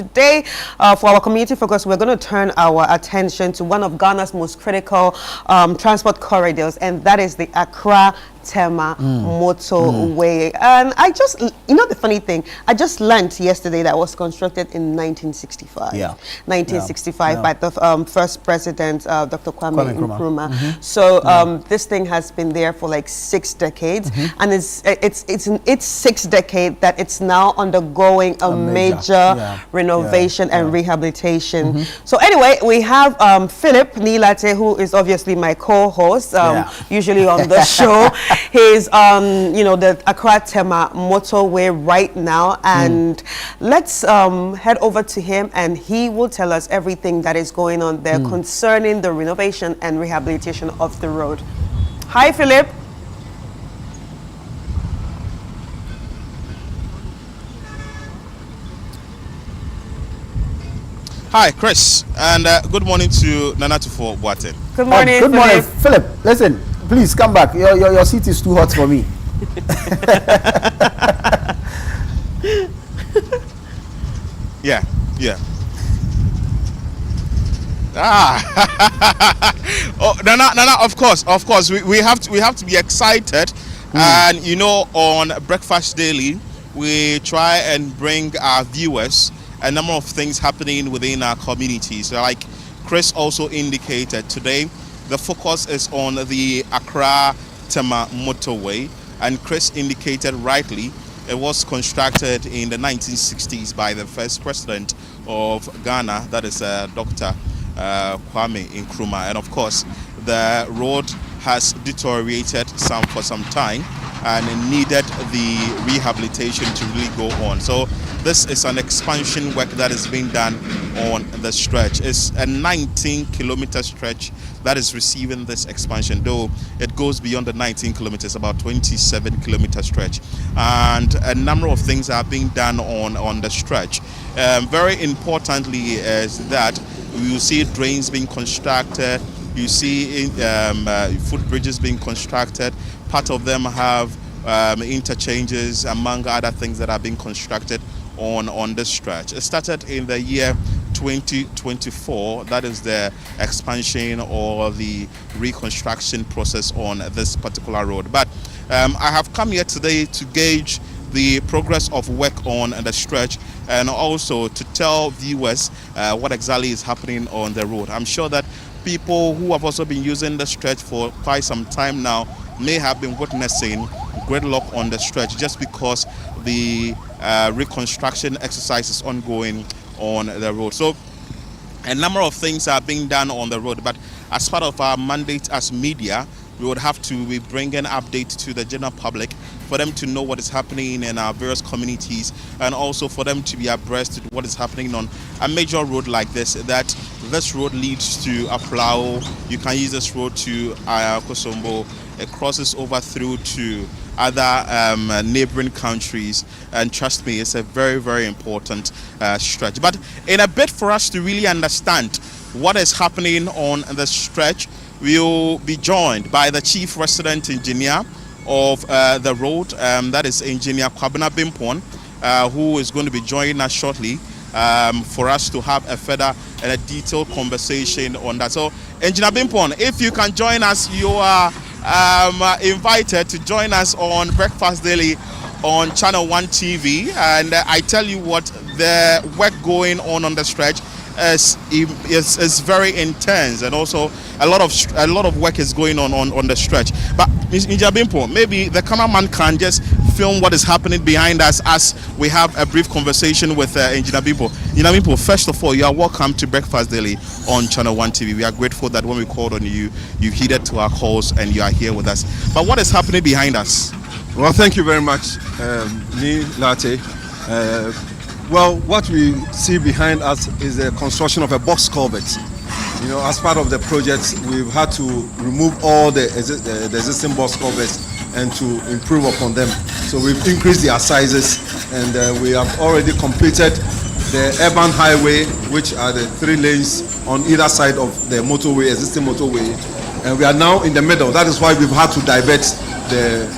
Today, for our community focus, we're going to turn our attention to one of Ghana's most critical transport corridors, and that is the Accra-Tema Motorway. And I just, the funny thing, I just learned yesterday that it was constructed in 1965. Yeah. 1965 by the first president, Dr. Kwame Nkrumah. So this thing has been there for like 6 decades, and it's in its 6th decade that it's now undergoing a major renovation and rehabilitation. So anyway, we have Philip Nilate, who is obviously my co-host, usually on the show. He's the Accra-Tema Motorway right now, and let's head over to him, and he will tell us everything that is going on there concerning the renovation and rehabilitation of the road. Hi, Philip. Hi, Chris, and good morning to Nana Tufo Boateng. Good morning, good morning, Philip. Listen, please come back. Your seat is too hot for me. Yeah. Oh, Nana, of course, we have to be excited, and on Breakfast Daily, we try and bring our viewers a number of things happening within our community. So like Chris also indicated, today the focus is on the Accra-Tema Motorway, and Chris indicated rightly it was constructed in the 1960s by the first president of Ghana, that is Dr. Kwame Nkrumah. And of course the road has deteriorated for some time, and it needed the rehabilitation to really go on. So this is an expansion work that is being done on the stretch. It's a 19-kilometer stretch that is receiving this expansion, though it goes beyond the 19 kilometers, about 27-kilometer stretch. And a number of things are being done on the stretch. Very importantly is that you see drains being constructed, you see footbridges being constructed. Part of them have interchanges, among other things that are being constructed on this stretch. It started in the year 2024. That is the expansion or the reconstruction process on this particular road. But I have come here today to gauge the progress of work on the stretch, and also to tell viewers what exactly is happening on the road. I'm sure that people who have also been using the stretch for quite some time now may have been witnessing gridlock on the stretch just because the reconstruction exercise is ongoing on the road. So a number of things are being done on the road, but as part of our mandate as media, we would have to be bringing updates to the general public for them to know what is happening in our various communities, and also for them to be abreast of what is happening on a major road like this. That this road leads to Aflao. You can use this road to Kosombo. It crosses over through to other neighboring countries, and trust me, it's a very, very important stretch. But in a bit for us to really understand what is happening on the stretch, we'll be joined by the chief resident engineer of the road, that is Engineer Kwabena Bimpon, who is going to be joining us shortly for us to have a further and a detailed conversation on that. So Engineer Bimpon, if you can join us, you are invited to join us on Breakfast Daily on ChannelOne TV. And I tell you what, the work going on the stretch is very intense, and also a lot of work is going on the stretch. But Engineer Bimpon, maybe the cameraman can just film what is happening behind us as we have a brief conversation with Engineer Bimpon. Engineer Bimpon, first of all, you are welcome to Breakfast Daily on ChannelOne TV. We are grateful that when we called on you, you heeded to our calls and you are here with us. But what is happening behind us? Well, thank you very much, Ni Latte. Well, what we see behind us is the construction of a box culvert. As part of the project, we've had to remove all the existing box culverts and to improve upon them. So we've increased their sizes, and we have already completed the urban highway, which are the 3 lanes on either side of the motorway, existing motorway. And we are now in the middle. That is why we've had to divert the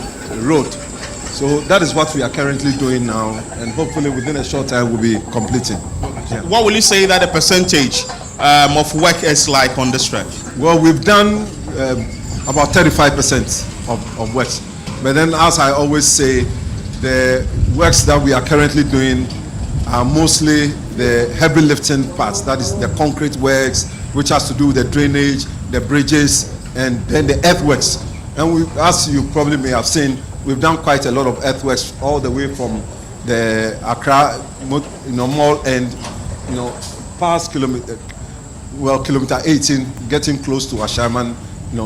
road. So that is what we are currently doing now, and hopefully within a short time we'll be completing. Yeah. What will you say that the percentage of work is like on this stretch? Well, we've done about 35% of works, but then as I always say, the works that we are currently doing are mostly the heavy lifting parts, that is the concrete works, which has to do with the drainage, the bridges, and then the earthworks. And we, as you probably may have seen, we've done quite a lot of earthworks all the way from the Accra, Mall and past kilometer 18, getting close to Ashaman,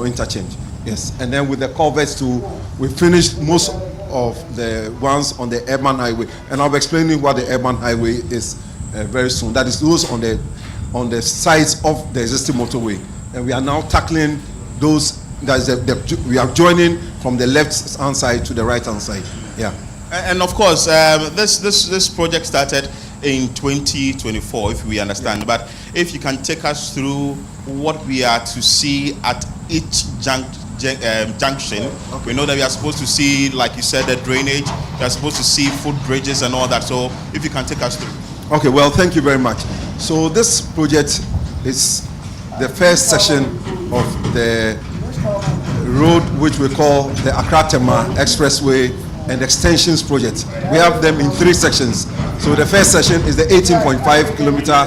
interchange. Yes, and then with the culverts too, we finished most of the ones on the urban highway, and I'll be explaining what the urban highway is very soon. That is those on the sides of the existing motorway, and we are now tackling those. That is we are joining from the left hand side to the right hand side. Yeah, and of course this project started in 2024, if we understand. Yeah. But if you can take us through what we are to see at each junction. Okay. We know that we are supposed to see, like you said, the drainage. We are supposed to see footbridges and all that. So if you can take us through. Okay, well, thank you very much. So this project is the first section of the road which we call the Accra-Tema Expressway and Extensions Project. We have them in 3 sections. So the first section is the 18.5 kilometer,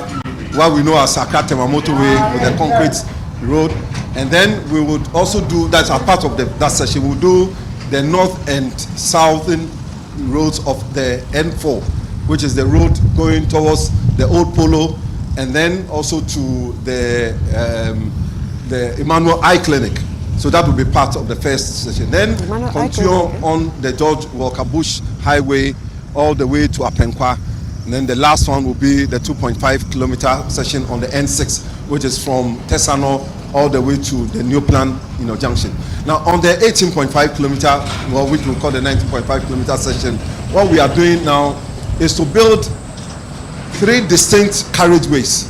what we know as Accra-Tema Motorway with a concrete road. And then we would also do, that's a part of that section, we'll do the north and southern roads of the N4, which is the road going towards the Old Polo, and then also to the Emmanuel Eye Clinic. So that will be part of the first session. Then continue on the George Walker Bush Highway all the way to Apenkwa. And then the last one will be the 2.5 kilometer section on the N6, which is from Tesano all the way to the New Plan, junction. Now on the 18.5 kilometer, well, which we call the 19.5 kilometer section, what we are doing now is to build 3 distinct carriageways.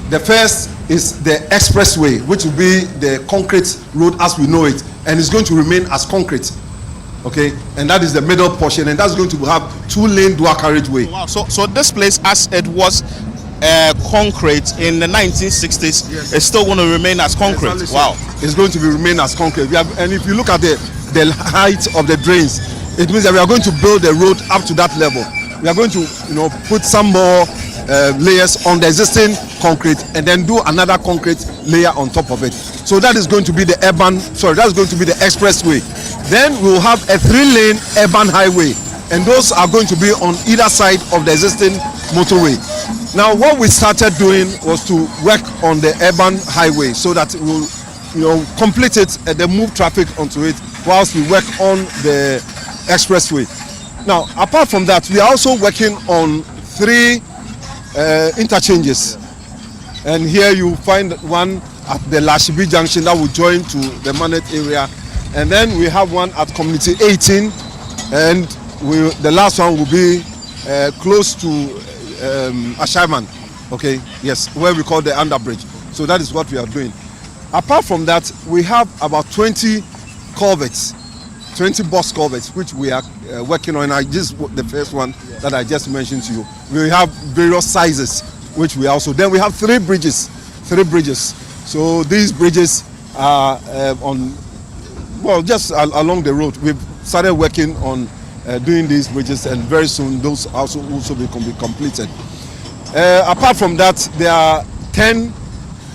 The first is the expressway, which will be the concrete road as we know it, and it's going to remain as concrete. Okay, and that is the middle portion, and that's going to have 2-lane dual carriageway. Wow. So this place, as it was concrete in the 1960s, yes, it's still going to remain as concrete. Exactly. Wow, it's going to remain as concrete. And if you look at the height of the drains, it means that we are going to build the road up to that level. We are going to, put some more layers on the existing concrete, and then do another concrete layer on top of it. So that is going to be the that's going to be the expressway. Then we will have a 3-lane urban highway, and those are going to be on either side of the existing motorway. Now, what we started doing was to work on the urban highway so that we'll, complete it and then move traffic onto it whilst we work on the expressway. Now, apart from that, we are also working on 3 interchanges, and here you find one at the Lashibi Junction that will join to the Manet area, and then we have one at Community 18, and the last one will be close to Ashaiman, okay, yes, where we call the underbridge. So that is what we are doing. Apart from that, we have about 20 culverts, 20 box culverts, which we are working on. The first one that I just mentioned to you. We have various sizes, which we also. Then we have 3 bridges. So these bridges are just along the road. We've started working on doing these bridges, and very soon those also be completed. Apart from that, there are 10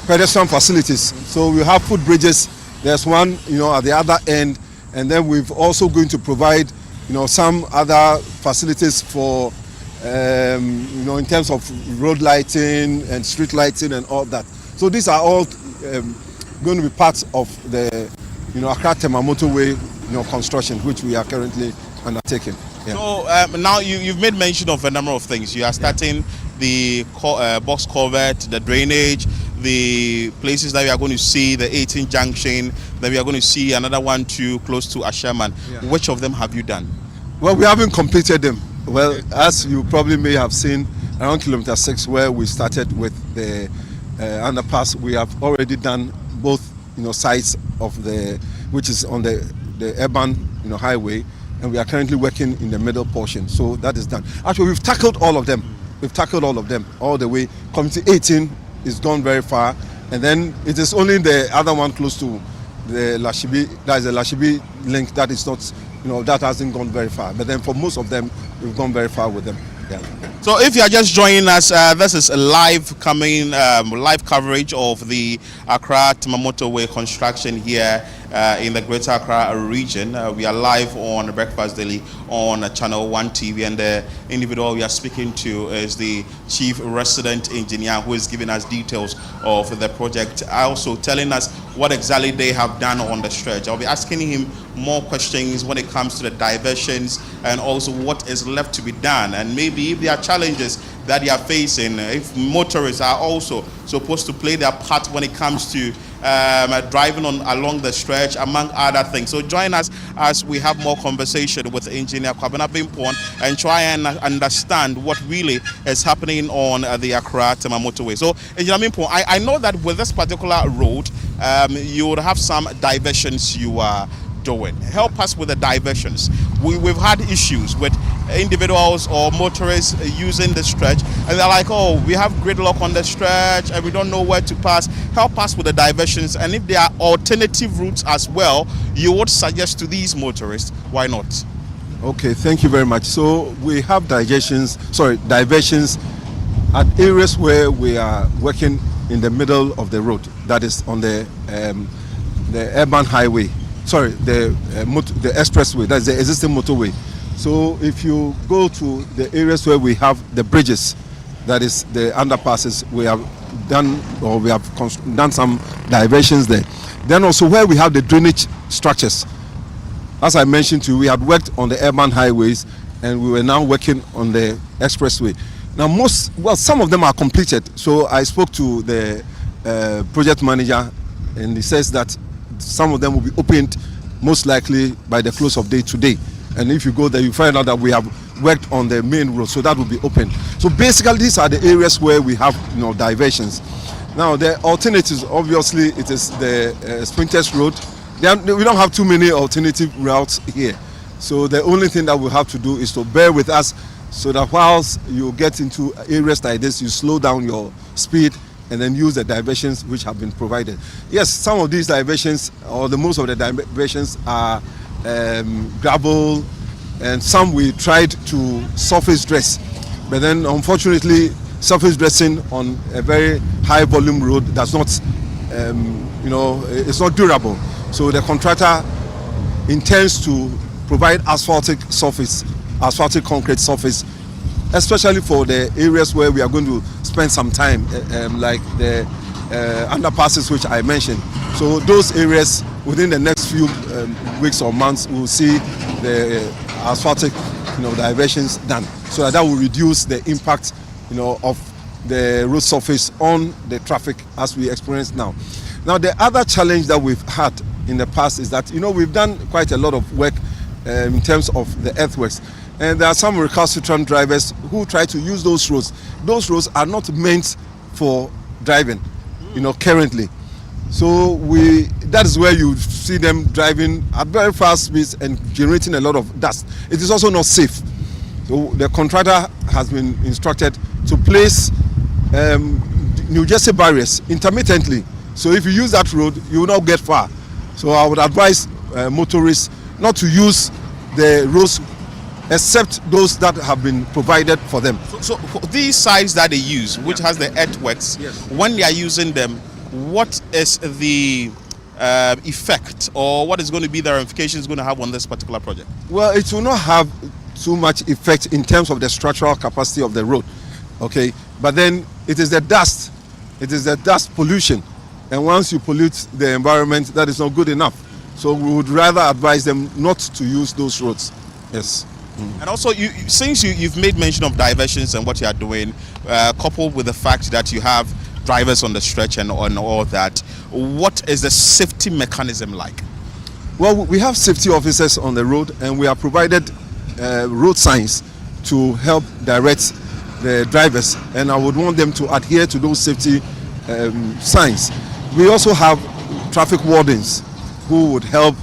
pedestrian facilities. So we have footbridges. There's one, at the other end. And then we've also going to provide, some other facilities for, in terms of road lighting and street lighting and all that. So these are all going to be part of the, Accra-Tema Motorway, construction, which we are currently undertaking. Yeah. So now you've made mention of a number of things. You are starting the box culvert, the drainage, the places that we are going to see, the 18 junction, then we are going to see another one too close to Asherman. Yeah. Which of them have you done? Well, we haven't completed them. Well, as you probably may have seen, around kilometer 6 where we started with the underpass, we have already done both sides of which is on the urban highway, and we are currently working in the middle portion. So that is done. Actually, we've tackled all of them. We've tackled all of them all the way. Committee 18 is gone very far, and then it is only the other one close to the Lashibi, that is the Lashibi link, that is not, that hasn't gone very far. But then for most of them, we've gone very far with them. Yeah. So if you are just joining us, this is a live coverage of the Accra-Tema Motorway construction here in the Greater Accra region. We are live on Breakfast Daily on ChannelOne TV, and the individual we are speaking to is the Chief Resident Engineer, who is giving us details of the project, also telling us what exactly they have done on the stretch. I'll be asking him more questions when it comes to the diversions and also what is left to be done, and maybe if there are challenges that they are facing, if motorists are also supposed to play their part when it comes to driving along the stretch, among other things. So join us as we have more conversation with Engineer Kwabena Bimpon and try and understand what really is happening on the Accra-Tema Motorway. So Engineer Bimpon, I know that with this particular road, you would have some diversions you are doing. Help us with the diversions. We've had issues with individuals or motorists using the stretch, and they're like, oh, we have gridlock on the stretch and we don't know where to pass. Help us with the diversions, and if there are alternative routes as well you would suggest to these motorists, why not? Okay, thank you very much. So we have diversions at areas where we are working in the middle of the road, that is on the urban highway. Sorry, the expressway, that's the existing motorway. So if you go to the areas where we have the bridges, that is the underpasses, we have done some diversions there. Then also where we have the drainage structures, as I mentioned to you, we had worked on the urban highways and we were now working on the expressway. Now some of them are completed. So I spoke to the project manager, and he says that some of them will be opened most likely by the close of day today. And if you go there, you find out that we have worked on the main road, so that will be open. So basically, these are the areas where we have diversions. Now, the alternatives, obviously, it is the Sprinters Road. We don't have too many alternative routes here. So the only thing that we have to do is to bear with us, so that whilst you get into areas like this, you slow down your speed and then use the diversions which have been provided. Yes, some of these diversions, or the most of the diversions, are gravel, and some we tried to surface dress, but then unfortunately surface dressing on a very high volume road does not, it's not durable. So the contractor intends to provide asphaltic concrete surface, especially for the areas where we are going to spend some time, like the underpasses which I mentioned. So those areas, within the next few weeks or months, we'll see the asphaltic diversions done, so that will reduce the impact of the road surface on the traffic as we experience now. Now, the other challenge that we've had in the past is that we've done quite a lot of work in terms of the earthworks, and there are some recalcitrant drivers who try to use those roads. Those roads are not meant for driving, currently. So that is where you see them driving at very fast speeds and generating a lot of dust. It is also not safe. So the contractor has been instructed to place New Jersey barriers intermittently. So if you use that road, you will not get far. So I would advise motorists not to use the roads except those that have been provided for them. So for these sites that they use, which has the earthworks, when they are using them, what is the effect, or what is going to be the ramifications going to have on this particular project? Well, it will not have too much effect in terms of the structural capacity of the road, okay? But then it is the dust pollution, and once you pollute the environment, that is not good enough. So we would rather advise them not to use those roads. Yes. And also, since you've made mention of diversions and what you are doing, coupled with the fact that you have drivers on the stretch and on all that, what is the safety mechanism like? Well, we have safety officers on the road, and we have provided road signs to help direct the drivers, and I would want them to adhere to those safety signs. We also have traffic wardens who would help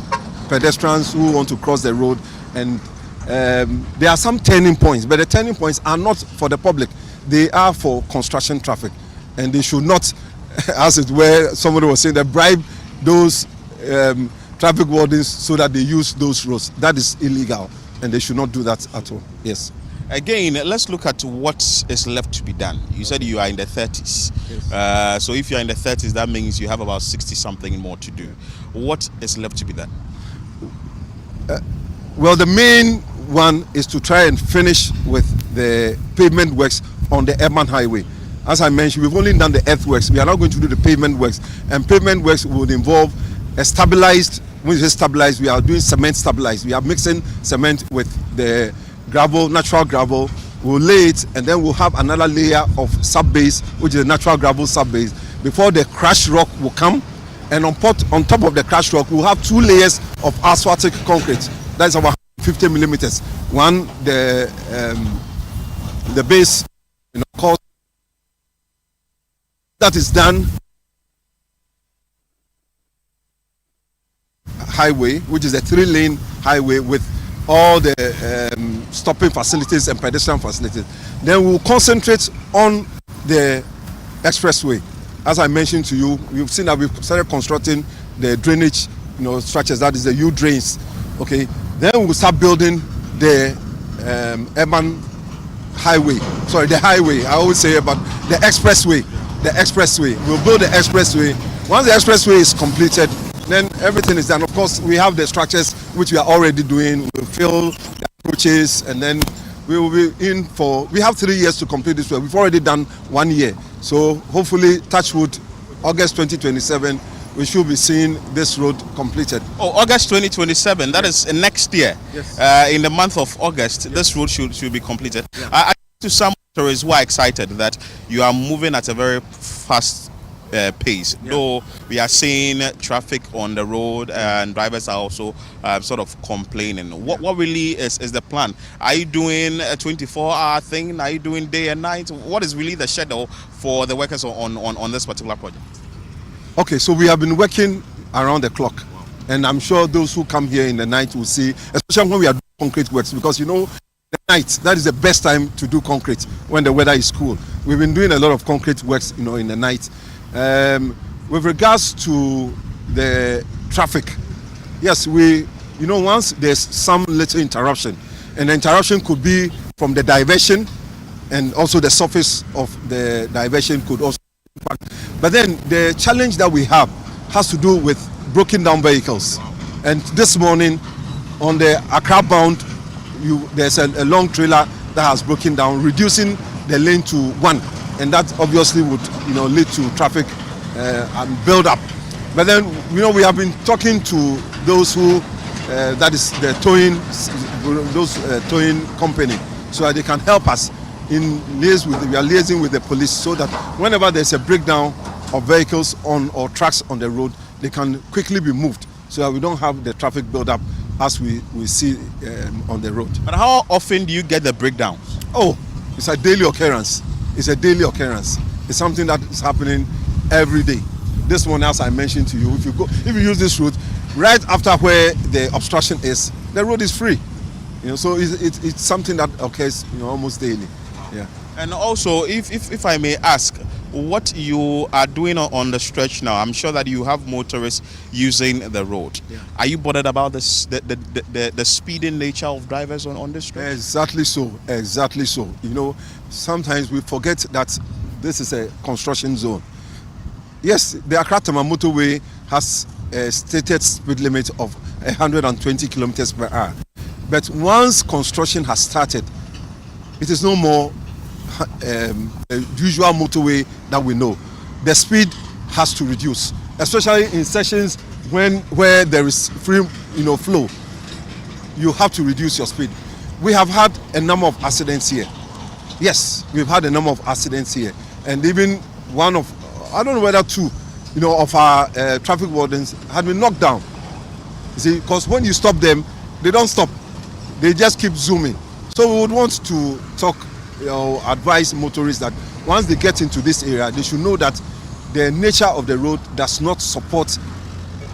pedestrians who want to cross the road And there are some turning points, but the turning points are not for the public. They are for construction traffic, and they should not, as it were, somebody was saying, that bribe those traffic wardens so that they use those roads. That is illegal, and they should not do that at all. Yes. Again, let's look at what is left to be done. You said you are in the 30s. Yes. So if you're in the 30s, that means you have about 60-something more to do. What is left to be done? Well, the main one is to try and finish with the pavement works on the urban highway. As I mentioned, we've only done the earthworks. We are not going to do the pavement works. And pavement works would involve a stabilized, when you say stabilized, we are doing cement stabilized. We are mixing cement with the gravel, natural gravel. We'll lay it, and then we'll have another layer of sub-base, which is a natural gravel sub-base, before the crushed rock will come. And on top of the crushed rock, we'll have 2 layers of asphaltic concrete. That's about 50 millimeters. One, the base, cost that is done. Highway, which is a 3-lane highway with all the stopping facilities and pedestrian facilities. Then we'll concentrate on the expressway. As I mentioned to you, you've seen that we've started constructing the drainage, structures. That is the U drains. Okay. Then we'll start building the urban highway. Sorry, the highway. I always say about the expressway. The expressway. We'll build the expressway. Once the expressway is completed, then everything is done. Of course, we have the structures which we are already doing. We'll fill the approaches, and then we will be in for. We have 3 years to complete this work. We've already done 1 year. So hopefully, touch wood, August 2027, we should be seeing this road completed. Oh, August 2027. That is next year. Yes. In the month of August, yes. This road should be completed. Yeah. I to some motorists who are excited that you are moving at a very fast pace. Yeah. Though we are seeing traffic on the road and drivers are also sort of complaining. What really is the plan? Are you doing a 24-hour thing? Are you doing day and night? What is really the schedule for the workers on this particular project? Okay, so we have been working around the clock, and I'm sure those who come here in the night will see, especially when we are doing concrete works, because the night, that is the best time to do concrete, when the weather is cool. We've been doing a lot of concrete works, in the night. With regards to the traffic, yes, once there's some little interruption, and the interruption could be from the diversion, and also the surface of the diversion could also impact. But then the challenge that we have has to do with broken down vehicles. And this morning on the Accra bound, there's a long trailer that has broken down, reducing the lane to 1, and that obviously would lead to traffic and build up. But then we have been talking to those who that is the towing company, so that they can help us we are liaising with the police, so that whenever there's a breakdown of vehicles or trucks on the road, they can quickly be moved, so that we don't have the traffic build up as we see on the road. But how often do you get the breakdowns? Oh, it's a daily occurrence. It's a daily occurrence. It's something that is happening every day. This one, as I mentioned to you, if you use this route right after where the obstruction is, the road is free. So it's something that occurs almost daily. Yeah. And also, if I may ask, what you are doing on the stretch now, I'm sure that you have motorists using the road. Yeah. Are you bothered about the speeding nature of drivers on this stretch? Exactly so. Exactly so. Sometimes we forget that this is a construction zone. Yes, the Accra-Tema Motorway has a stated speed limit of 120 kilometers per hour. But once construction has started, it is no more the usual motorway that we know. The speed has to reduce, especially in sections where there is free flow. You have to reduce your speed. We have had a number of accidents here. Yes, we've had a number of accidents here, and even one of, I don't know whether 2 of our traffic wardens had been knocked down. You see, because when you stop them, they don't stop, they just keep zooming. So we would want to advise motorists that once they get into this area, they should know that the nature of the road does not support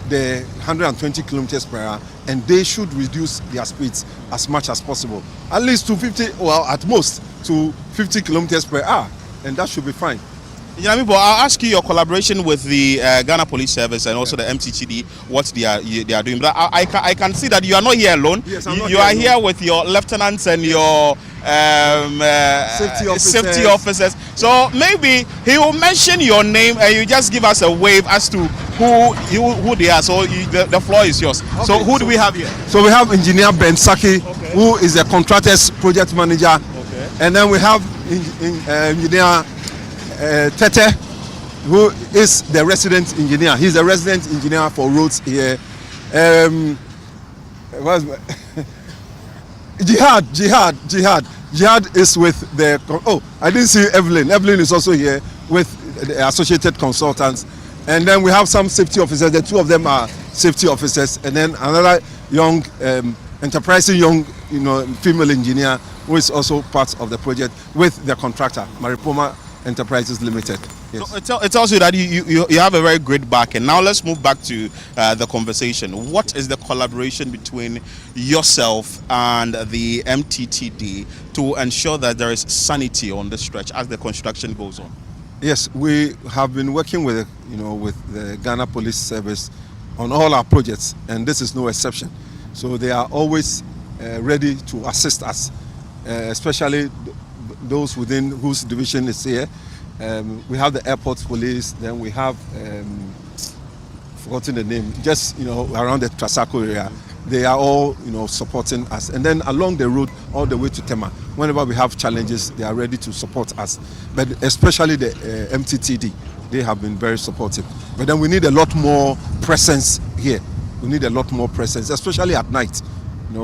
the 120 kilometers per hour. and they should reduce their speeds as much as possible, at least to 50, well, at most to 50 kilometers per hour, and that should be fine. I'll ask you your collaboration with the Ghana Police Service and also the MTTD, what they are doing. But I can see that you are not here alone. Yes, you are here with your lieutenants and your safety officers. So maybe he will mention your name and you just give us a wave as to who they are. So the floor is yours. Okay, so who do we have here? So we have Engineer Ben Saki, who is a contractor's project manager. Okay. And then we have Engineer Tete, who is the resident engineer. He's a resident engineer for roads here. Jihad is with the. Oh, I didn't see Evelyn. Evelyn is also here with the associated consultants. And then we have some safety officers. The two of them are safety officers, and then another young, enterprising young, female engineer who is also part of the project with the contractor, Maripoma Enterprises Limited. Yes. So it tells you that you have a very great back. And now let's move back to the conversation. What is the collaboration between yourself and the MTTD to ensure that there is sanity on the stretch as the construction goes on? Yes, we have been working with the Ghana Police Service on all our projects, and this is no exception. So they are always ready to assist us, especially those within whose division is here. We have the airport police, then we have forgotten the name, just around the Trasacco area. They are all supporting us, and then along the road all the way to Tema, whenever we have challenges, they are ready to support us. But especially the MTTD, they have been very supportive. But then we need a lot more presence here. We need a lot more presence, especially at night,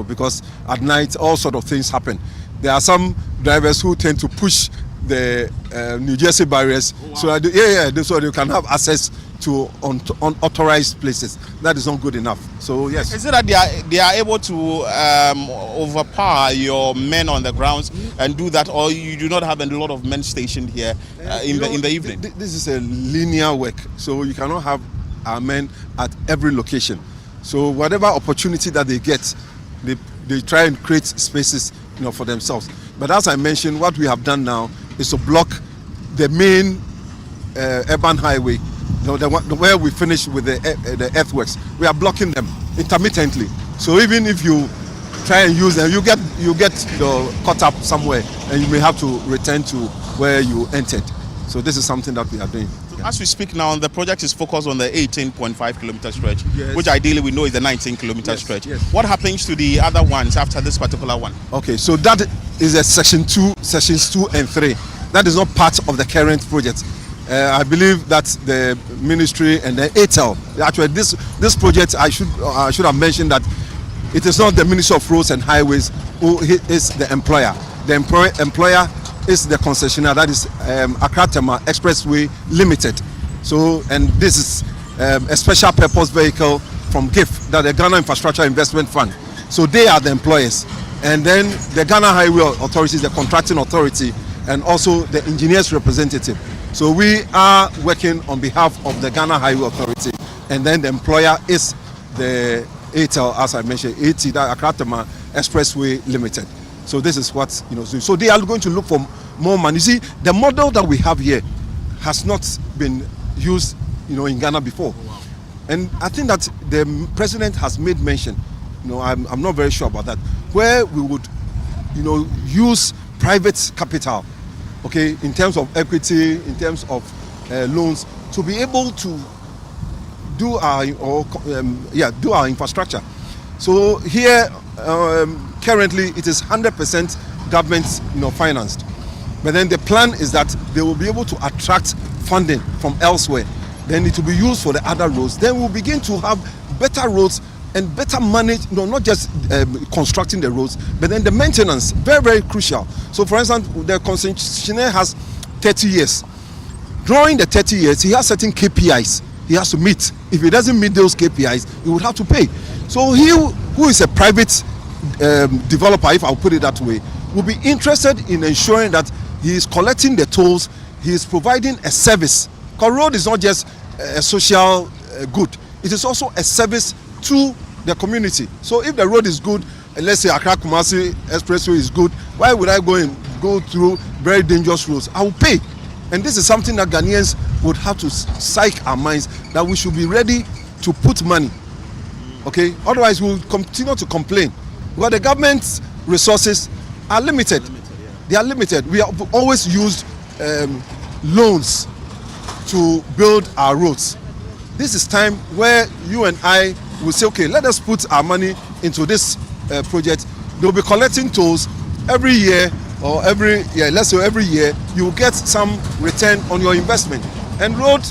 because at night all sort of things happen. There are some drivers who tend to push the New Jersey barriers, oh, wow. So that so you can have access to unauthorized places. That is not good enough. So yes. Is it that they are able to overpower your men on the grounds and do that, or you do not have a lot of men stationed here in the evening? This is a linear work, so you cannot have our men at every location. So whatever opportunity that they get, they try and create spaces for themselves. But as I mentioned, what we have done now is to block the main urban highway, where we finish with the earthworks. We are blocking them intermittently. So even if you try and use them, you get caught up somewhere, and you may have to return to where you entered. So this is something that we are doing. As we speak now, the project is focused on the 18.5 kilometer stretch, yes, which ideally we know is the 19 kilometer stretch. Yes. What happens to the other ones after this particular one? Okay, so that is a sections 2 and 3. That is not part of the current project. I believe that the ministry and the ATEL, actually this project, I should have mentioned that it is not the Ministry of Roads and Highways who is the employer. The employer is the concessionaire, that is Accra-Tema Expressway Limited. So, and this is a special purpose vehicle from GIF, that the Ghana Infrastructure Investment Fund. So they are the employers. And then the Ghana Highway Authority is the contracting authority, and also the engineers representative. So we are working on behalf of the Ghana Highway Authority, and then the employer is the ATEL, as I mentioned, that Accra-Tema Expressway Limited. So this is what so they are going to look for more money. You see, the model that we have here has not been used in Ghana before. Oh, wow. And I think that the president has made mention, I'm not very sure about that, where we would use private capital, okay, in terms of equity, in terms of loans, to be able to do our infrastructure. So here currently it is 100% government financed, but then the plan is that they will be able to attract funding from elsewhere, then it will be used for the other roads. Then we'll begin to have better roads and better manage, not just constructing the roads, but then the maintenance, very, very crucial. So for instance, the concessionaire has 30 years. During the 30 years, he has certain KPIs he has to meet. If he doesn't meet those KPIs, he would have to pay. So he who is a private developer, if I'll put it that way, will be interested in ensuring that he is collecting the tolls, he is providing a service. Because road is not just a social good, it is also a service to the community. So if the road is good, let's say Accra-Kumasi Expressway is good, why would I go through very dangerous roads? I will pay. And this is something that Ghanaians would have to psych our minds, that we should be ready to put money. Okay? Otherwise, we'll continue to complain. Because the government's resources are limited. They are limited. We have always used loans to build our roads. This is time where you and I will say, okay, let us put our money into this project. They'll be collecting tolls every year, or let's say every year, you will get some return on your investment. And road,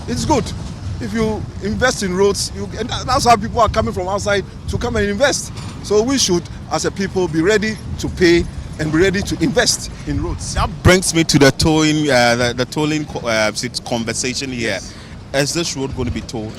it's good. If you invest in roads, and that's how people are coming from outside to come and invest. So we should, as a people, be ready to pay and be ready to invest in roads. That brings me to the tolling conversation here. Yes. Is this road going to be tolled?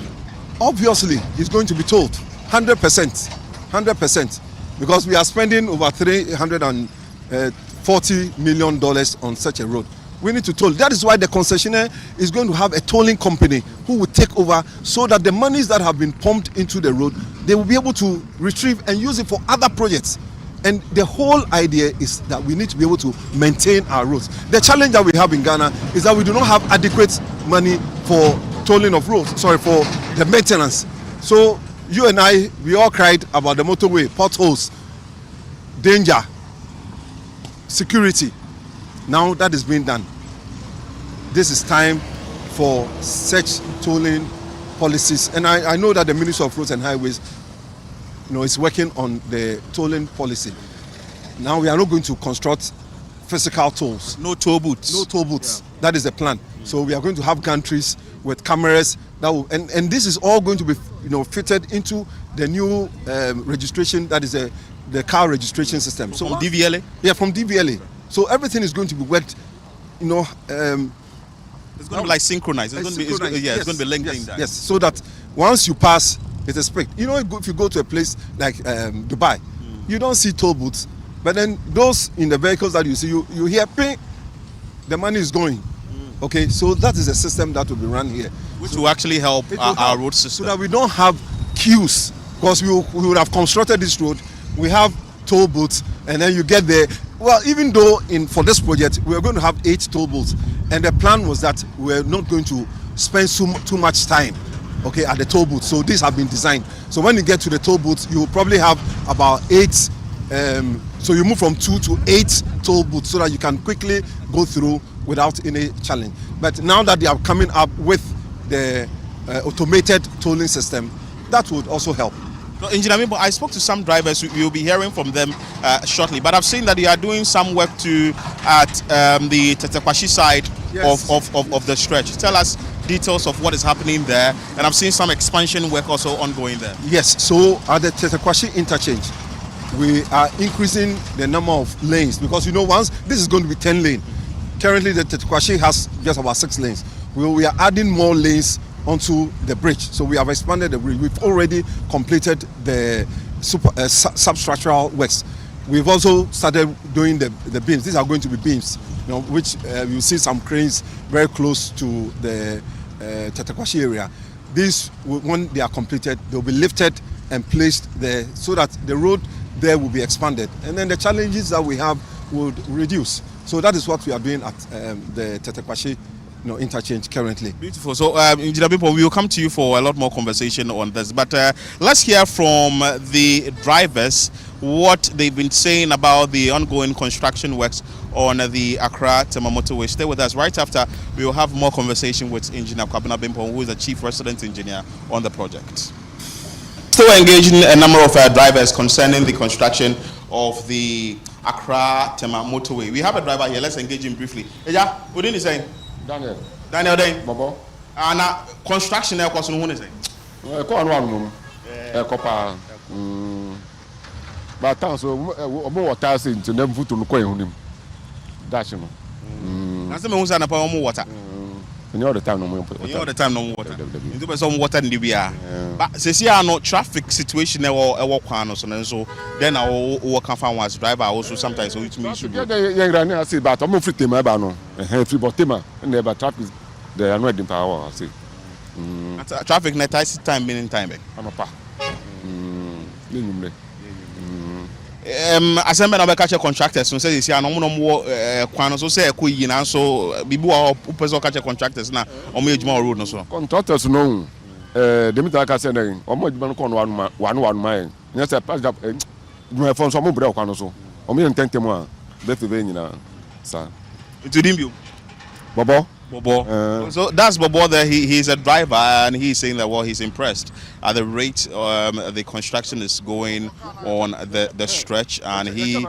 Obviously, it's going to be tolled, 100%, 100%, because we are spending over $340 million on such a road. We need to toll. That is why the concessionaire is going to have a tolling company who will take over, so that the monies that have been pumped into the road, they will be able to retrieve and use it for other projects. And the whole idea is that we need to be able to maintain our roads. The challenge that we have in Ghana is that we do not have adequate money for tolling of roads, for the maintenance. So you and I, we all cried about the motorway, potholes, danger, security. Now that is being done. This is time for such tolling policies. And I know that the Ministry of Roads and Highways, is working on the tolling policy. Now we are not going to construct physical tolls. No toll booths. No toll booths. Yeah. That is the plan. So we are going to have gantries with cameras that will, and this is all going to be fitted into the new registration, that is the car registration system. So from DVLA? Yeah, from DVLA. So everything is going to be worked, it's going to be like synchronized. It's going to be linked in that. Yes, so that once you pass, it is picked. If you go to a place like Dubai, you don't see toll booths, but then those in the vehicles that you see, you hear ping, the money is going. Okay, so that is a system that will be run here. Which will actually help our road system. So that we don't have queues, because we would have constructed this road, we have toll booths, and then you get there. Well, even though for this project, we are going to have 8 toll booths, and the plan was that we're not going to spend too much time, okay, at the toll booth. So these have been designed. So when you get to the toll booths, you will probably have about 8. So you move from 2 to 8 toll booths, so that you can quickly go through without any challenge. But now that they are coming up with the automated tolling system, that would also help. No, Engineer Mimbo, I spoke to some drivers. You'll be hearing from them shortly. But I've seen that you are doing some work at the Tetekwashi side of the stretch. Tell us details of what is happening there. And I've seen some expansion work also ongoing there. Yes. So at the Tetekwashi interchange, we are increasing the number of lanes, because once this is going to be 10 lane. Currently, the Tetekwashi has just about 6 lanes. We are adding more lanes onto the bridge. So we have expanded the bridge. We've already completed the substructural works. We've also started doing the beams. These are going to be beams, which you see some cranes very close to the Tetekwashi area. These, when they are completed, they'll be lifted and placed there, so that the road there will be expanded. And then the challenges that we have would reduce. So that is what we are doing at the Tetekwashi interchange currently. Beautiful. So, Engineer Bimpo, we will come to you for a lot more conversation on this. But let's hear from the drivers what they've been saying about the ongoing construction works on the Accra-Tema Motorway. Stay with us. Right after, we will have more conversation with Engineer Kwabena Bimpo, who is the Chief Resident Engineer on the project. Still engaging a number of drivers concerning the construction of the Accra-Tema Motorway. We have a driver here. Let's engage him briefly. Eja, what are you saying? Daniel. Daniel, Bobo. Now, construction there was no one is saying. But so more water into them foot on the coin. That's no. That's the most of water. And all the time, no water. Into some water in the beer. But since you are not traffic situation or walk on, so then I will work on was driver also sometimes. So it means you get the young I say, but I'm free to my banner. Free bottima and never traffic. They are not in power. I say. Traffic net time meaning time. I'm a pa. ne nyumre asɛm bɛ na wobɛka kyɛ contractors no sɛ sɛsi a na ɔmo na ɔmowɔ kwan no so sɛ ɛkɔ yi nanso biribi wɔ hɔ wopɛ sɛ ɔka kyɛ contractors na ɔmo yɛ adwuma wɔ road no so contractors no demita ka sɛ dɛn ɔmo adwuma no kɔ no wanoma yɛn nyɛ sɛ pas dwumayɛfoɔ nso ɔmo brɛ ɔkwan no so ɔmo yɛ ntɛntɛm a bɛfɛ nyinaa saa nti din bio bɔbɔ Bobo. So that's Bobo there. He's a driver and he's saying that, well, he's impressed at the rate the construction is going on the stretch, and he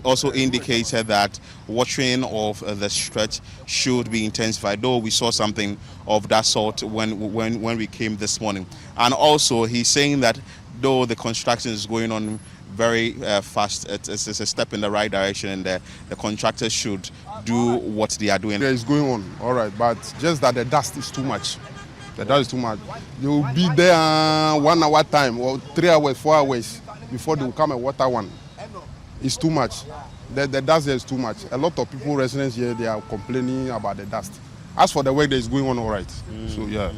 also indicated that watering of the stretch should be intensified, though we saw something of that sort when we came this morning. And also he's saying that though the construction is going on very fast, it's a step in the right direction, and the contractors should do what they are doing. Yeah, it's going on, all right, but just that the dust is too much. The dust is too much. They will be there 1 hour time or 3 hours, 4 hours before they will come and water one. It's too much. The dust there is too much. A lot of people, residents here, they are complaining about the dust. As for the work that is going on, all right. So yeah.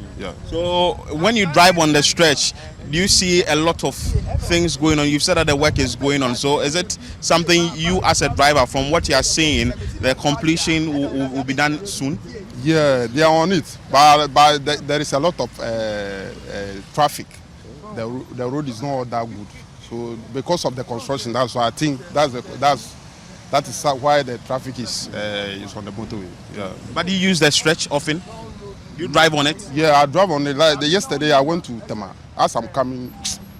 So when you drive on the stretch, do you see a lot of things going on? You've said that the work is going on. So is it something you as a driver, from what you are seeing, the completion will be done soon? Yeah, they are on it, but there is a lot of traffic. The road is not that good. So because of the construction, that's why I think that is why the traffic is on the motorway. Yeah. But do you use the stretch often? You drive on it? Yeah, I drive on it. Like yesterday, I went to Tema. As I'm coming,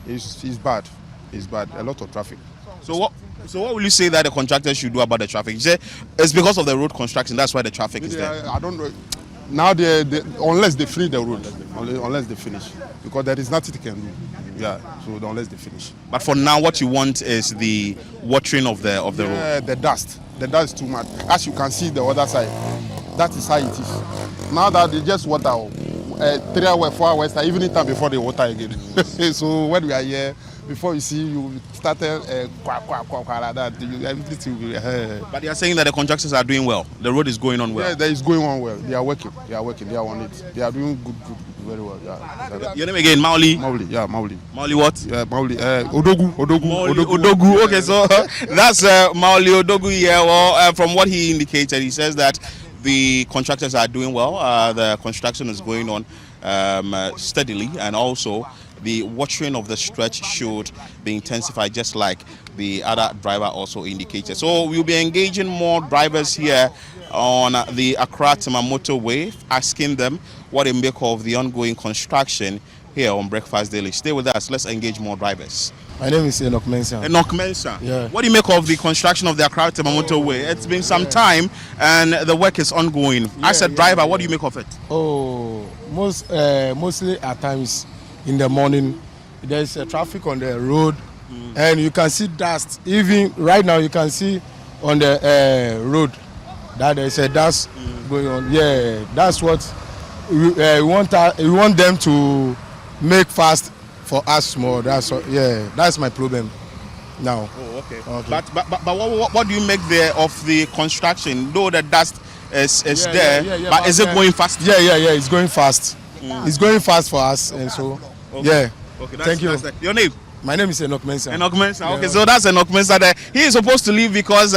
it's bad. It's bad. A lot of traffic. So what will you say that the contractors should do about the traffic? You say it's because of the road construction. That's why the traffic is there. I don't know. Now unless they finish the road, unless they finish, because there is nothing they can do. Yeah. So unless they finish. But for now, what you want is the watering of the road. The dust. The dust is too much. As you can see the other side, that is how it is. Now that they just water 3 hours, 4 hours, evening time before they water again. So when we are here, before you see, you started quack like that. Everything will be. But they are saying that the contractors are doing well. The road is going on well. Yeah, that is going on well. They are working. They are on it. They are doing good, very well. Yeah. Your name again, Mauli? Mauli, yeah, Mauli. Mauli what? Yeah, Mauli. Odogu. Okay, so that's Mauli Odogu here. Well, from what he indicated, he says that the contractors are doing well. The construction is going on steadily, and also the watering of the stretch should be intensified, just like the other driver also indicated. So we'll be engaging more drivers here on the Accra-Tema Motorway, asking them what they make of the ongoing construction here on Breakfast Daily. Stay with us. Let's engage more drivers. My name is Enoch Mensah. Enoch Mensah. Yeah. What do you make of the construction of the Accra-Tema Motorway? It's been some time and the work is ongoing. As a driver, what do you make of it? Oh, mostly at times in the morning, there's traffic on the road, and you can see dust. Even right now, you can see on the road that there's a dust going on. Yeah, that's what we want them to make fast for us more. That's what, yeah, that's my problem now. Oh, okay. But what do you make there of the construction? Though the dust is there, but is it going fast? Yeah, it's going fast. It's going fast for us, and so yeah. Okay, thank you. Your name? My name is Enoch Mensah. Enoch Mensah. Yeah. Okay, so that's Enoch Mensah there. He is supposed to leave because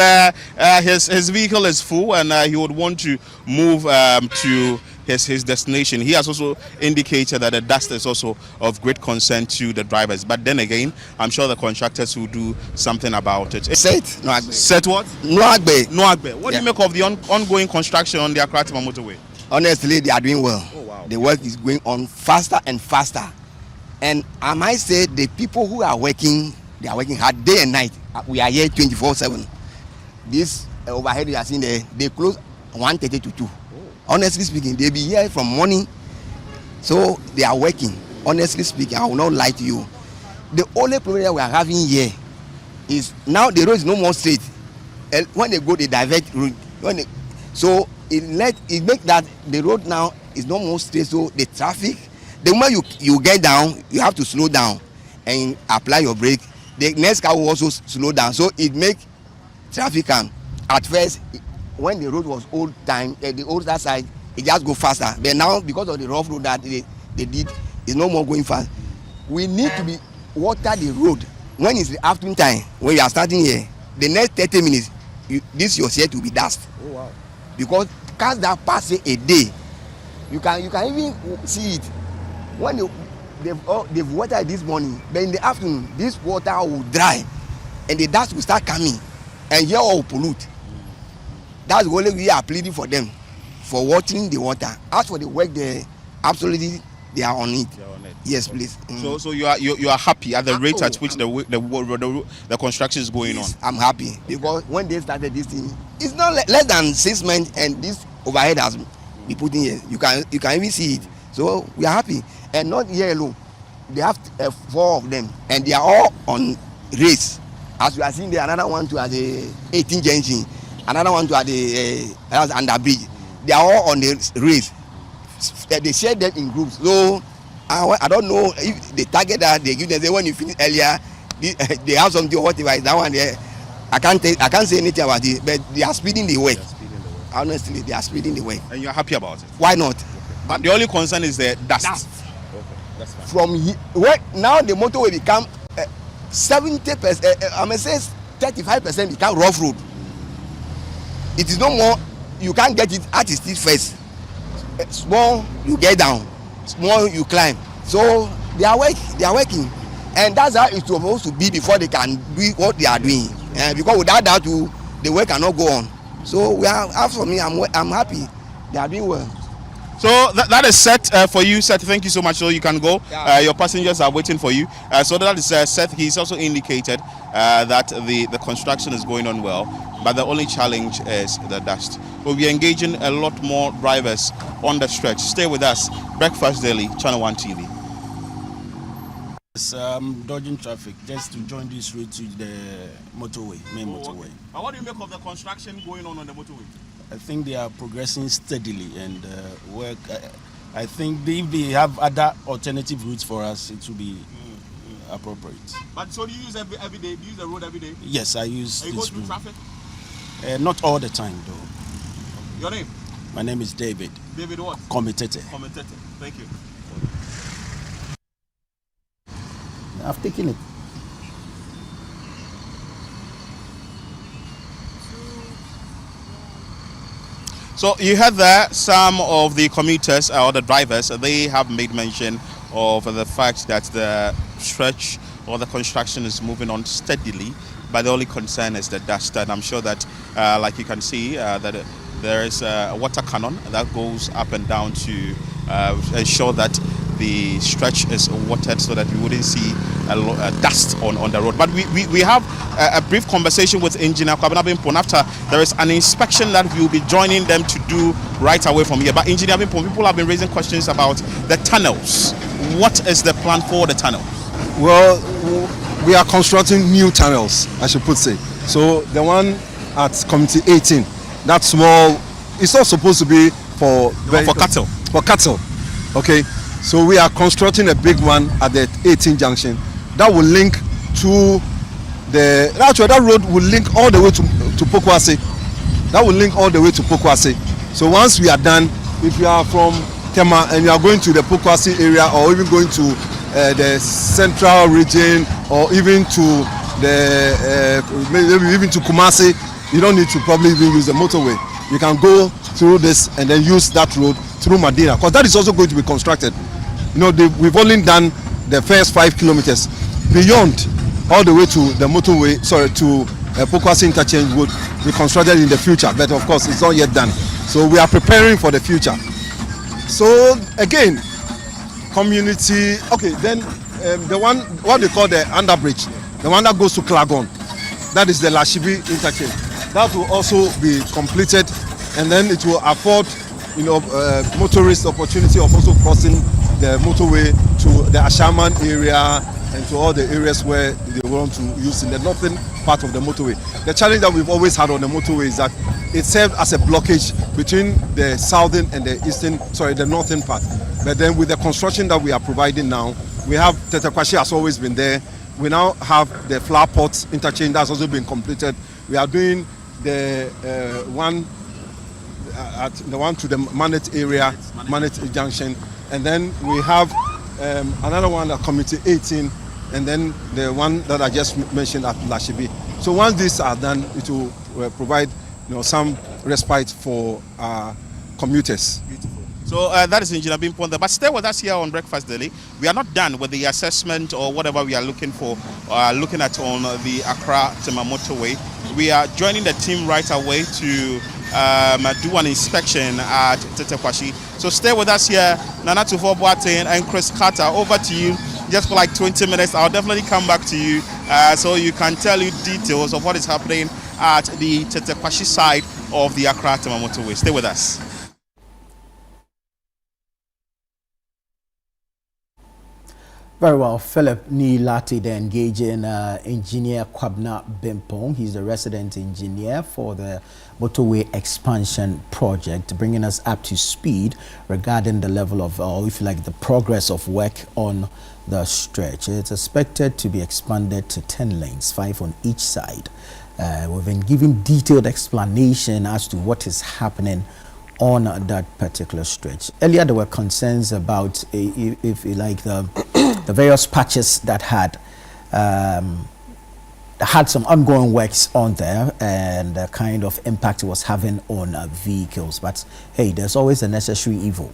his vehicle is full, and he would want to move to his destination. He has also indicated that the dust is also of great concern to the drivers. But then again, I'm sure the contractors will do something about it. Set no agbe. Set what? No agbe. No agbe. What do you make of the ongoing construction on the Accra-Tema Motorway? Honestly, they are doing well. Oh, wow. The work is going on faster and faster. And I might say the people who are working, they are working hard day and night. We are here 24/7. This overhead you are seeing there, they close 1:30 to 2. Honestly speaking, they be here from morning, so they are working. Honestly speaking, I will not lie to you. The only problem that we are having here is now the road is no more straight. When they go, they divert road. So it make that the road now is no more straight. So the traffic, the moment you get down, you have to slow down and apply your brake. The next car will also slow down. So it make traffic calm. At first, when the road was old time, the older side, it just go faster. But now, because of the rough road that they did, it's no more going fast. We need to water the road when it's the afternoon time, when you are starting here, the next 30 minutes, this your set will be dust. Oh wow. Because cars that pass a day, you can even see it. When they've watered this morning, but in the afternoon, this water will dry and the dust will start coming and here will pollute. That's the only we are pleading for them, for watering the water. As for the work, they absolutely they are on it. Yes, please. So you are happy at the rate at which the construction is going on? I'm happy because when they started this thing, it's not less than 6 months and this overhead has been put in here. You can even see it. So we are happy. And not here alone. They have 4 of them and they are all on race. As we are seeing there, another one to at the 18 junction, another one to at the under bridge. They are all on the race. They share them in groups. So I don't know if the target that they give them, say when you finish earlier, they have something or whatever. Is that one there? I can't say anything about it, but they are speeding the work. Honestly, they are speeding the work. And you're happy about it? Why not? But the only concern is the dust. Okay, that's fine. From now the motorway become 70%. I may say 35% become rough road. It is no more. You can't get it at its first. Small you get down, small you climb. So they are working, and that's how it's supposed to be before they can do what they are doing. Because without that, the work cannot go on. So we are. As for me, I'm happy. They are doing well. So that is set for you, Seth. Thank you so much. So you can go. Your passengers are waiting for you. So that is Seth. He's also indicated that the construction is going on well, but the only challenge is the dust. We'll be engaging a lot more drivers on the stretch. Stay with us. Breakfast Daily, Channel One TV. I'm dodging traffic just to join this route to the motorway, main motorway. Okay. What do you make of the construction going on the motorway? I think they are progressing steadily and work. I think if they have other alternative routes for us, it will be appropriate. But so do you use every day? Do you use the road every day? Yes, I use this route. You go through traffic? Not all the time, though. Your name? My name is David. David what? Komitete. Thank you. I've taken it. So you heard there some of the commuters or the drivers, they have made mention of the fact that the stretch or the construction is moving on steadily, but the only concern is the dust. And I'm sure that, like you can see, that there is a water cannon that goes up and down to ensure that the stretch is watered so that we wouldn't see dust on the road. But we have a brief conversation with Engineer Kwabena Bimpon after there is an inspection that we will be joining them to do right away from here. But Engineer Bimpon, people have been raising questions about the tunnels. What is the plan for the tunnels? Well, we are constructing new tunnels, I should put say. So the one at Community 18, that small, it's not supposed to be for cattle. For cattle, okay. So we are constructing a big one at the 18 junction that will link to that road will link all the way to Pokwase. That will link all the way to Pokwase. So once we are done, if you are from Tema and you are going to the Pokwase area or even going to the central region or even to maybe even to Kumasi, you don't need to probably even use the motorway. You can go through this and then use that road through Madina, because that is also going to be constructed. You know, we've only done the first 5 kilometers. Beyond, all the way to the motorway, to Pokwase Interchange would be constructed in the future, but of course it's not yet done. So we are preparing for the future. So again, community, okay, then the one, what they call the underbridge, the one that goes to Klagon, that is the Lashibi Interchange. That will also be completed, and then it will afford, you know, motorist opportunity of also crossing the motorway to the Ashaman area and to all the areas where they want to use in the northern part of the motorway. The challenge that we've always had on the motorway is that it served as a blockage between the southern and the northern part. But then with the construction that we are providing now, we have Tetekwashi has always been there. We now have the Flower Pot Interchange that's also been completed. We are doing the one to the Manet area, Manet Junction, and then we have another one at Community 18 and then the one that I just mentioned at Lashibi. So once these are done, it will provide some respite for commuters. Beautiful. So that is Engineer Bimponda. But stay with us here on Breakfast Daily. We are not done with the assessment or whatever we are looking for, looking at on the Accra-Tema Motorway. We are joining the team right away to do an inspection at Tetekwashi. So stay with us here. Nana Tufo Boateng and Chris Carter, over to you just for like 20 minutes. I'll definitely come back to you so you can tell you details of what is happening at the Tetekwashi side of the Accra-Tema Motorway. Stay with us. Very well, Philip Nilati then engaging engineer Kwabna Bimpong. He's the resident engineer for the motorway expansion project, bringing us up to speed regarding the level of, or if you like, the progress of work on the stretch. It's expected to be expanded to 10 lanes, 5 on each side. We've been giving detailed explanation as to what is happening on that particular stretch. Earlier, there were concerns about, if you like, the various patches that had some ongoing works on there and the kind of impact it was having on vehicles. But hey, there's always a necessary evil.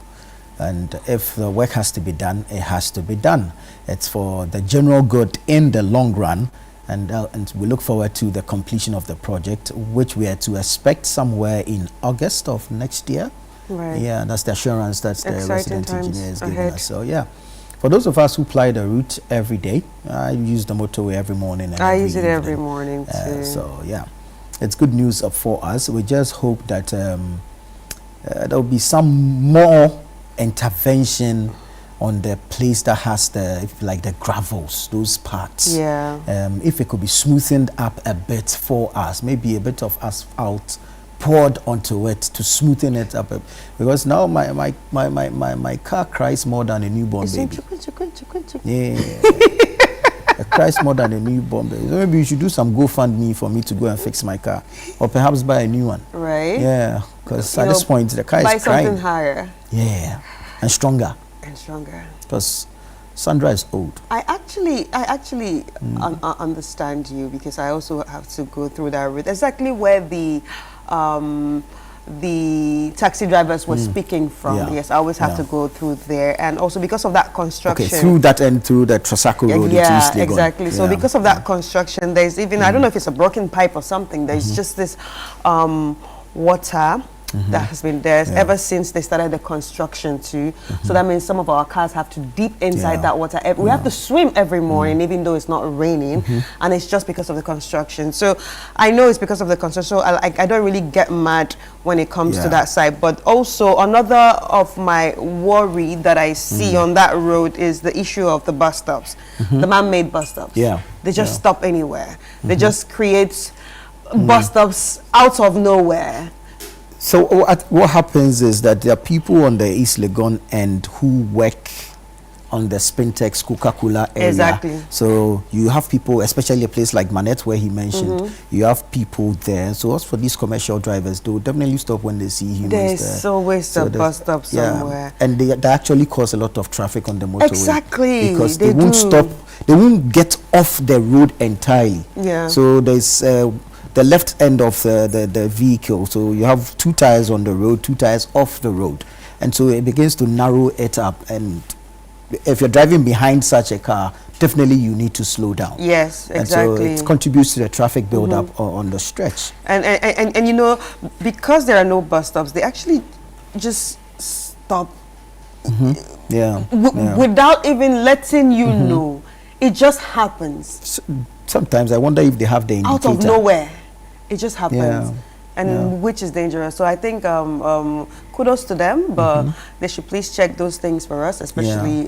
And if the work has to be done, it has to be done. It's for the general good in the long run. And we look forward to the completion of the project, which we are to expect somewhere in August of next year. Right. Yeah, that's the assurance that the resident engineer is giving ahead. us. So yeah, for those of us who ply the route every day, I use the motorway every morning. And I use it every morning too. So yeah, it's good news for us. We just hope that there will be some more intervention on the place that has the, if you like, the gravels, those parts. Yeah. If it could be smoothened up a bit for us, maybe a bit of asphalt poured onto it to smoothen it up, because now my car cries more than a newborn baby. Yeah. It cries more than a newborn baby. So maybe you should do some GoFundMe for me to go and fix my car, or perhaps buy a new one. Right. Yeah, because at this point the car is crying. Buy something higher. Yeah, and stronger. And stronger. Because Sandra is old. I actually understand you, because I also have to go through that route. Exactly where the taxi drivers were speaking from. Yeah. Yes, I always have to go through there, and also because of that construction. Okay, through that end, through the Trasacco Road. Yeah, exactly. So because of that construction, there's even, I don't know if it's a broken pipe or something, there's just this water that has been there ever since they started the construction too. So that means some of our cars have to dip inside that water. We have to swim every morning, even though it's not raining, and it's just because of the construction. So I know it's because of the construction. So I don't really get mad when it comes to that side. But also another of my worry that I see on that road is the issue of the bus stops, the man-made bus stops. Yeah, they just stop anywhere. They just create bus stops out of nowhere. So what happens is that there are people on the East Legon end who work on the Spintex Coca-Cola area. Exactly. So you have people, especially a place like Manette where he mentioned, you have people there. So as for these commercial drivers, they will definitely stop when they see humans there. There's always a bus stop somewhere. And they actually cause a lot of traffic on the motorway. Exactly. Because they won't stop, they won't get off the road entirely. Yeah. So there's the left end of the vehicle, so you have 2 tires on the road, 2 tires off the road, and so it begins to narrow it up. And if you're driving behind such a car, definitely you need to slow down. Yes, exactly. And so it contributes to the traffic build-up on the stretch. And you know, because there are no bus stops, they actually just stop without even letting you know. It just happens. Sometimes I wonder if they have the indicator. Out of nowhere. It just happens, and which is dangerous. So I think kudos to them, but they should please check those things for us, especially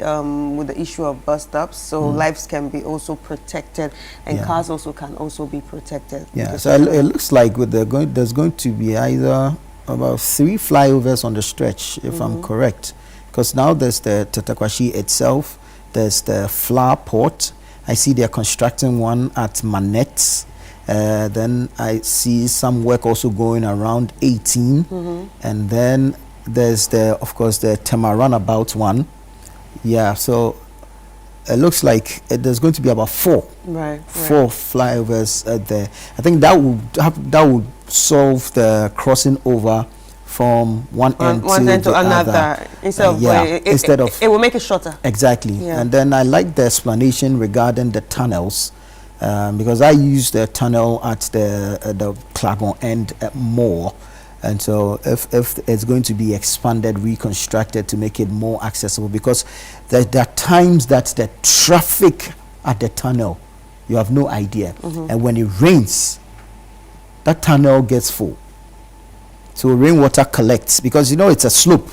with the issue of bus stops, so lives can be also protected, and cars also can also be protected. Yeah, so it looks like with there's going to be either about 3 flyovers on the stretch, if I'm correct, because now there's the Tetekwashi itself, there's the flour port. I see they're constructing one at Manette. Then I see some work also going around 18, and then there's of course the Tema roundabout one. Yeah, so it looks like there's going to be about four flyovers there. I think that would solve the crossing over from one end to another. Instead of it will make it shorter. Exactly. Yeah. And then I like the explanation regarding the tunnels, because I use the tunnel at the Clagon end more. And so if it's going to be expanded, reconstructed to make it more accessible, because there are times that the traffic at the tunnel, you have no idea. And when it rains, that tunnel gets full. So rainwater collects, because it's a slope.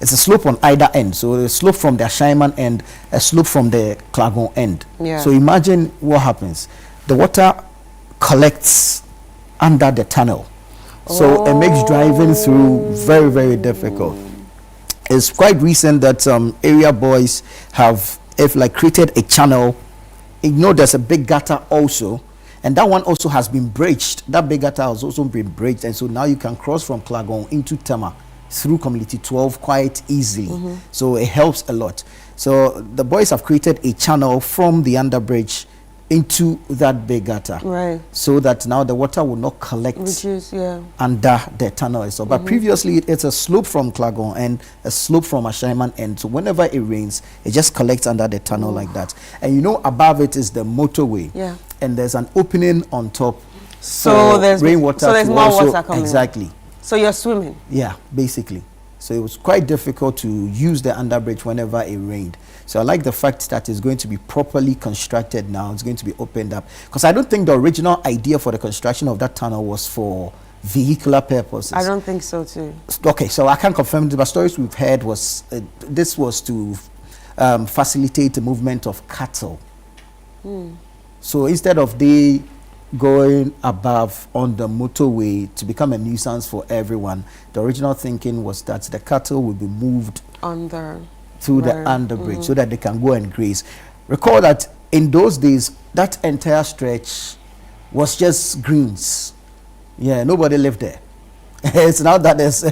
It's a slope on either end. So a slope from the Ashaiman end, a slope from the Clagon end. Yeah. So imagine what happens. The water collects under the tunnel. So it makes driving through very, very difficult. It's quite recent that area boys have created a channel. There's a big gutter also, and that one also has been bridged. That big gutter has also been bridged, and so now you can cross from Clagon into Tema through Community 12 quite easily. So it helps a lot. So the boys have created a channel from the underbridge into that big gutter, right? So that now the water will not collect under the tunnel. So, but previously it's a slope from Clagon and a slope from Ashaiman end. So whenever it rains, it just collects under the tunnel like that. And above it is the motorway. Yeah. And there's an opening on top. So there's rainwater. So there's more water coming. Exactly. So you're swimming. Yeah, basically. So it was quite difficult to use the underbridge whenever it rained. So I like the fact that it's going to be properly constructed now. It's going to be opened up. Because I don't think the original idea for the construction of that tunnel was for vehicular purposes. I don't think so too. Okay, so I can't confirm it, but stories we've heard was this was to facilitate the movement of cattle. So instead of they going above on the motorway to become a nuisance for everyone, the original thinking was that the cattle would be moved through the underbridge so that they can go and graze. Recall that in those days, that entire stretch was just greens. Yeah, nobody lived there. It's now that there's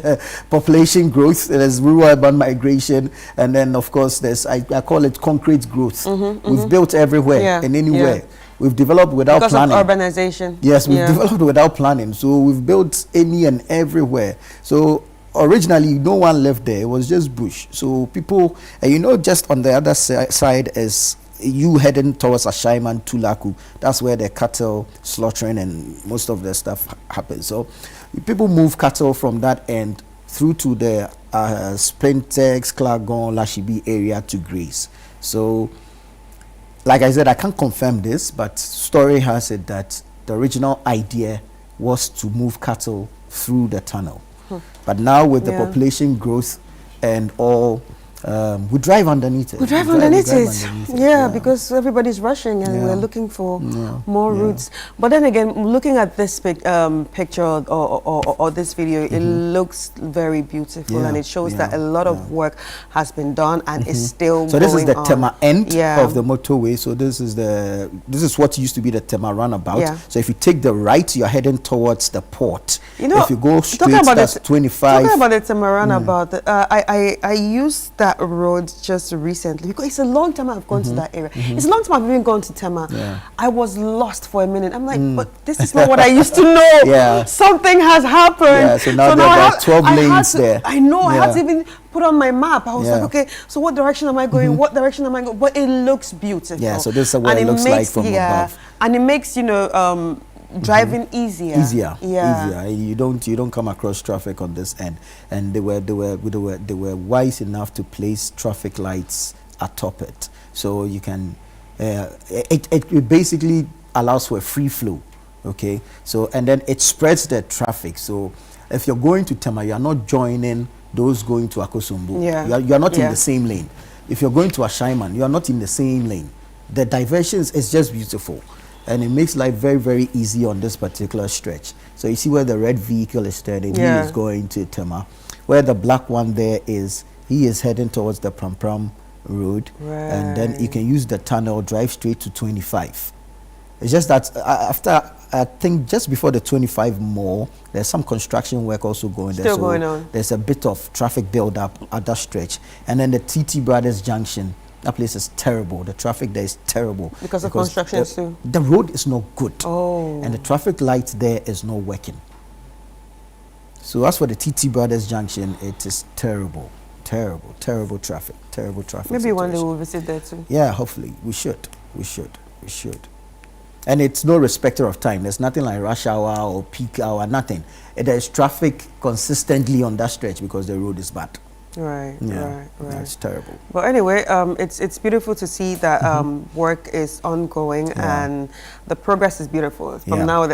population growth, there's rural urban migration, and then of course there's I call it concrete growth. We've built everywhere and anywhere. Yeah. We've developed without planning. Because of urbanization. Yes, we've developed without planning. So we've built any and everywhere. So originally, no one lived there. It was just bush. So people, just on the other side is you heading towards Ashaiman, Tulaku. That's where the cattle slaughtering and most of the stuff happens. So people move cattle from that end through to the Sprintex, Clagon, Lashibi area to graze. So like I said, I can't confirm this, but story has it that the original idea was to move cattle through the tunnel. But now with the population growth and all, we drive underneath it. We drive underneath it. Yeah, because everybody's rushing and we're looking for more routes. But then again, looking at this picture or this video, it looks very beautiful and it shows that a lot of work has been done and is still So this is the Tema end of the motorway. So this is what used to be the Tema roundabout. So if you take the right, you're heading towards the port. If you go straight, that's 25. Talking about the Tema roundabout, I used that road just recently because it's a long time I've gone to that area. It's a long time I've even gone to Tema. I was lost for a minute. I'm like, but this is not what I used to know. Something has happened. So now there are 12 lanes there. I know. I had to even put on my map. I was like, okay, so what direction am I going? What direction am I going? But it looks beautiful. Yeah, so this is what it looks like from above. And it makes, driving easier. Easier. You don't come across traffic on this end, and they were wise enough to place traffic lights atop it, so you can. It basically allows for a free flow. Okay, so and then it spreads the traffic. So if you're going to Tema, you are not joining those going to Akosombo. You are not in the same lane. If you're going to Ashaiman, you are not in the same lane. The diversions is just beautiful. And it makes life very, very easy on this particular stretch. So you see where the red vehicle is turning, he is going to Tema. Where the black one there is, he is heading towards the Pram Pram road. And then you can use the tunnel, drive straight to 25. It's just that after, I think just before the 25 mall, there's some construction work also going there. Still going on. There's a bit of traffic build up at that stretch. And then the TT Brothers Junction That place is terrible. The traffic there is terrible. Because of construction too? The road is not good. Oh. And the traffic light there is not working. So as for the TT Brothers Junction, it is terrible. Terrible, terrible traffic. Terrible traffic. Maybe situation. one day we'll visit there too. Yeah, hopefully. We should. And it's no respecter of time. There's nothing like rush hour or peak hour, nothing. There's traffic consistently on that stretch because the road is bad. Right, Yeah, right. that's terrible. But anyway, it's beautiful to see that work is ongoing and the progress is beautiful. From now,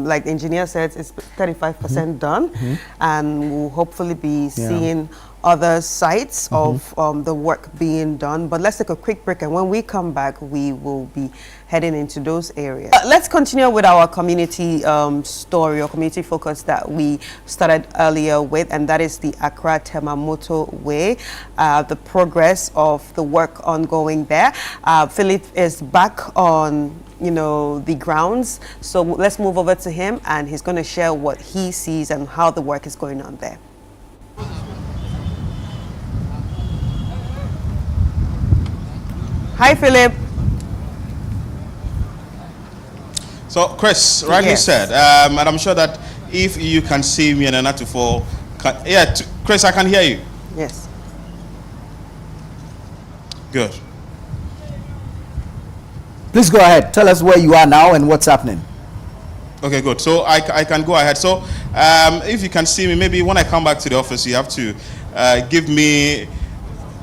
like the engineer said, it's 35% done, and we'll hopefully be seeing other sites of the work being done. But let's take a quick break, and when we come back, we will be heading into those areas. Let's continue with our community story or community focus that we started earlier with, and that is the Accra-Tema Motorway, the progress of the work ongoing there. Philip is back on the grounds, so let's move over to him, and he's going to share what he sees and how the work is going on there. Hi, Philip. So, Chris rightly said, and I'm sure that if you can see me and Anatufo, Chris, I can hear you. Yes. Good. Please go ahead. Tell us where you are now and what's happening. Okay, good. So I can go ahead. So if you can see me, maybe when I come back to the office, you have to give me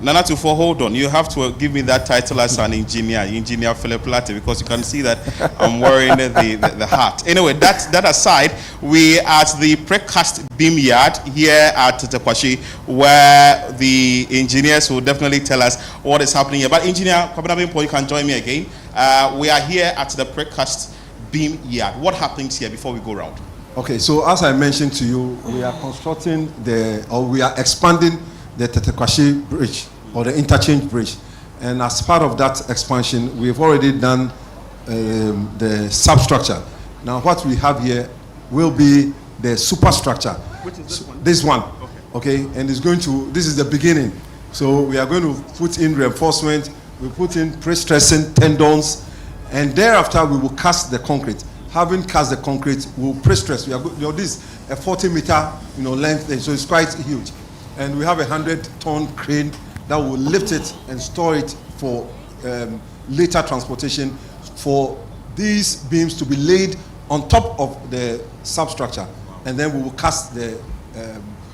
Nanatufo, hold on. You have to give me that title as an engineer Philip Latte, because you can see that I'm wearing the hat. Anyway, that aside, we at the precast beam yard here at Tetekwashi, where the engineers will definitely tell us what is happening here. But Engineer Kwabena Bimpo, you can join me again. We are here at the precast beam yard. What happens here before we go around? Okay, so as I mentioned to you, we are constructing we are expanding the Tetekwashi Bridge, or the Interchange Bridge. And as part of that expansion, we've already done the substructure. Now what we have here will be the superstructure. Which is this one? This one, okay? And it's going to, this is the beginning. So we are going to put in reinforcement, we put in pre-stressing tendons, and thereafter we will cast the concrete. Having cast the concrete, we'll pre-stress. We are this is a 40-meter length, so it's quite huge. And we have a 100-ton crane that will lift it and store it for later transportation, for these beams to be laid on top of the substructure. And then we will cast the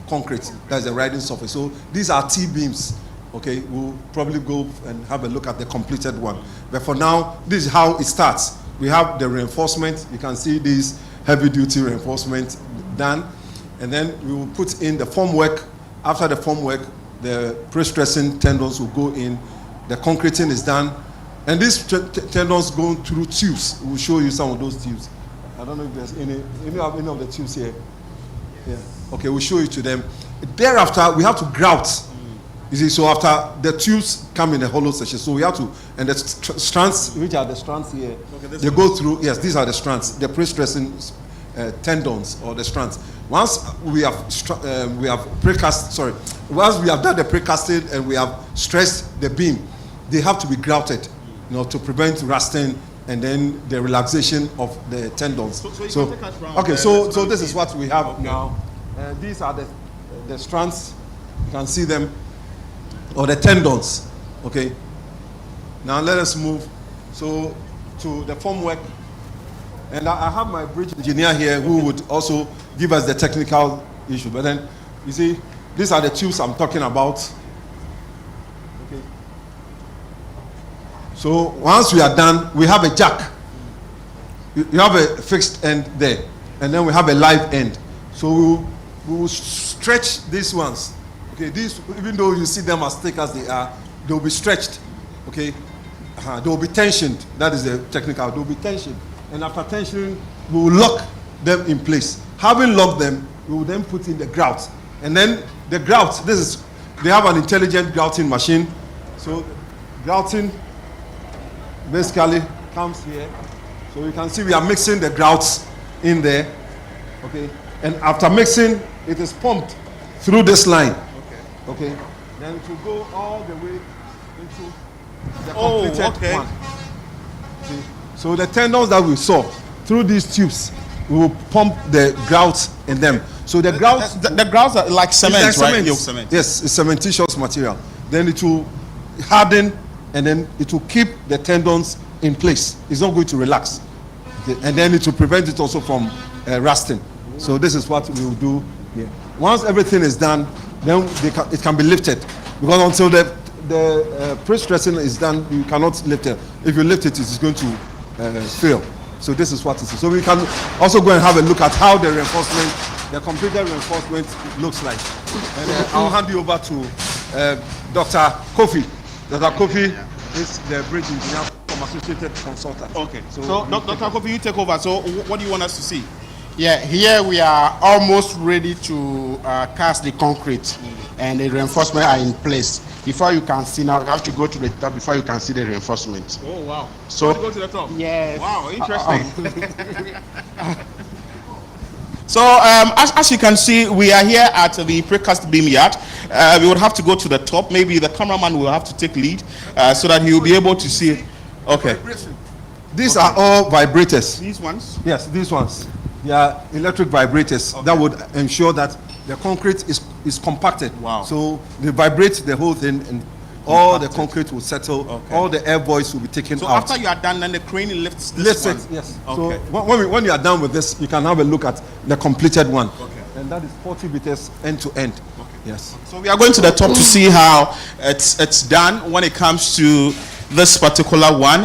concrete, that's the riding surface. So these are T-beams, okay? We'll probably go and have a look at the completed one. But for now, this is how it starts. We have the reinforcement. You can see these heavy-duty reinforcement done. And then we will put in the formwork. After the formwork, the pre-stressing tendons will go in. The concreting is done. And these tendons go through tubes. We'll show you some of those tubes. I don't know if there's any of the tubes here. Yeah. Okay, we'll show you to them. Thereafter, we have to grout. You see, so after the tubes come in a hollow section, so we have to, and the strands, which are the strands here, they go through, yes, these are the strands, the pre-stressing tendons or the strands. Once we have precast, once we have done the precasting and we have stressed the beam, they have to be grouted, to prevent rusting and then the relaxation of the tendons. So this is what we have now. These are the strands. You can see them, or the tendons. Okay. Now let us move to the formwork. And I have my bridge engineer here who would also give us the technical issue. But then, you see, these are the tubes I'm talking about. Okay. So once we are done, we have a jack. You have a fixed end there. And then we have a live end. So we will stretch these ones. Okay, these, even though you see them as thick as they are, they will be stretched. Okay. They will be tensioned. That is the technical. They will be tensioned. And after tensioning, we will lock them in place. Having locked them, we will then put in the grout. And then the grout, they have an intelligent grouting machine. So grouting basically comes here. So you can see we are mixing the grouts in there. Okay. And after mixing, it is pumped through this line. Okay. Then it will go all the way into The completed one. See? So the tendons that we saw through these tubes, we will pump the grouts in them. So the grouts, the grouts are like cement, like right? Cement. Yes, it's cementitious material. Then it will harden, and then it will keep the tendons in place. It's not going to relax. Okay. And then it will prevent it also from rusting. So this is what we will do here. Once everything is done, then it can be lifted. Because until the pre-stressing is done, you cannot lift it. If you lift it, it's going to fail. So this is what it is. So we can also go and have a look at how the reinforcement, the completed reinforcement looks like. And I'll hand you over to Dr. Kofi. Dr. Kofi is the bridge engineer from Associated Consultants. Okay. So Dr. Kofi, you take over. So what do you want us to see? Yeah, here we are almost ready to cast the concrete, and the reinforcement are in place. Before you can see now, you have to go to the top before you can see the reinforcement. Oh wow! So go to the top. Yes. Wow, interesting. So as you can see, we are here at the precast beam yard. We would have to go to the top. Maybe the cameraman will have to take lead so that he will be able to see. Okay. These are all vibrators. These ones? Yes, these ones. They are electric vibrators that would ensure that the concrete is compacted. Wow. So they vibrate the whole thing, and all the concrete will settle. Okay. All the air voids will be taken out. So after you are done, then the crane lifts this one? Yes. Okay. So when you are done with this, you can have a look at the completed one. Okay. And that is 40 meters end to end. Okay. Yes. So we are going to the top to see how it's done when it comes to this particular one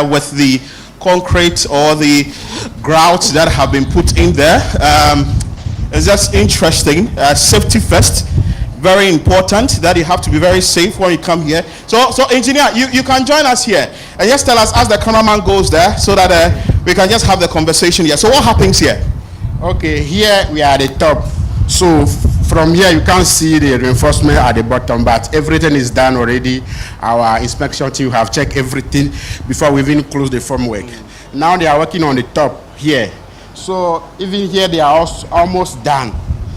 with the concrete or the grouts that have been put in there. It's just interesting. Safety first, very important that you have to be very safe when you come here. So engineer, you can join us here and just tell us as the cameraman goes there so that we can just have the conversation here. So what happens here? Okay, here we are at the top. So from here you can't see the reinforcement at the bottom, but everything is done already. Our inspection team have checked everything before we even close the formwork. Now they are working on the top here. So even here they are also almost done.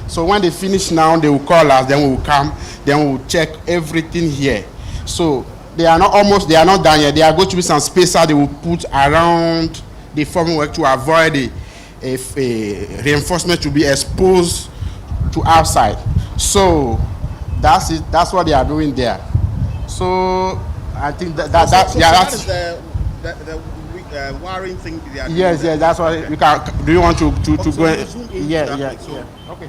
So when they finish now, they will call us, then we will come, then we will check everything here. So they are not done yet. There are going to be some spacer they will put around the formwork to avoid the reinforcement to be exposed to outside. So that's it. That's what they are doing there. So I think that's the wiring thing they are doing. Yes, that's what you can. Do you want to go? Yeah. Okay.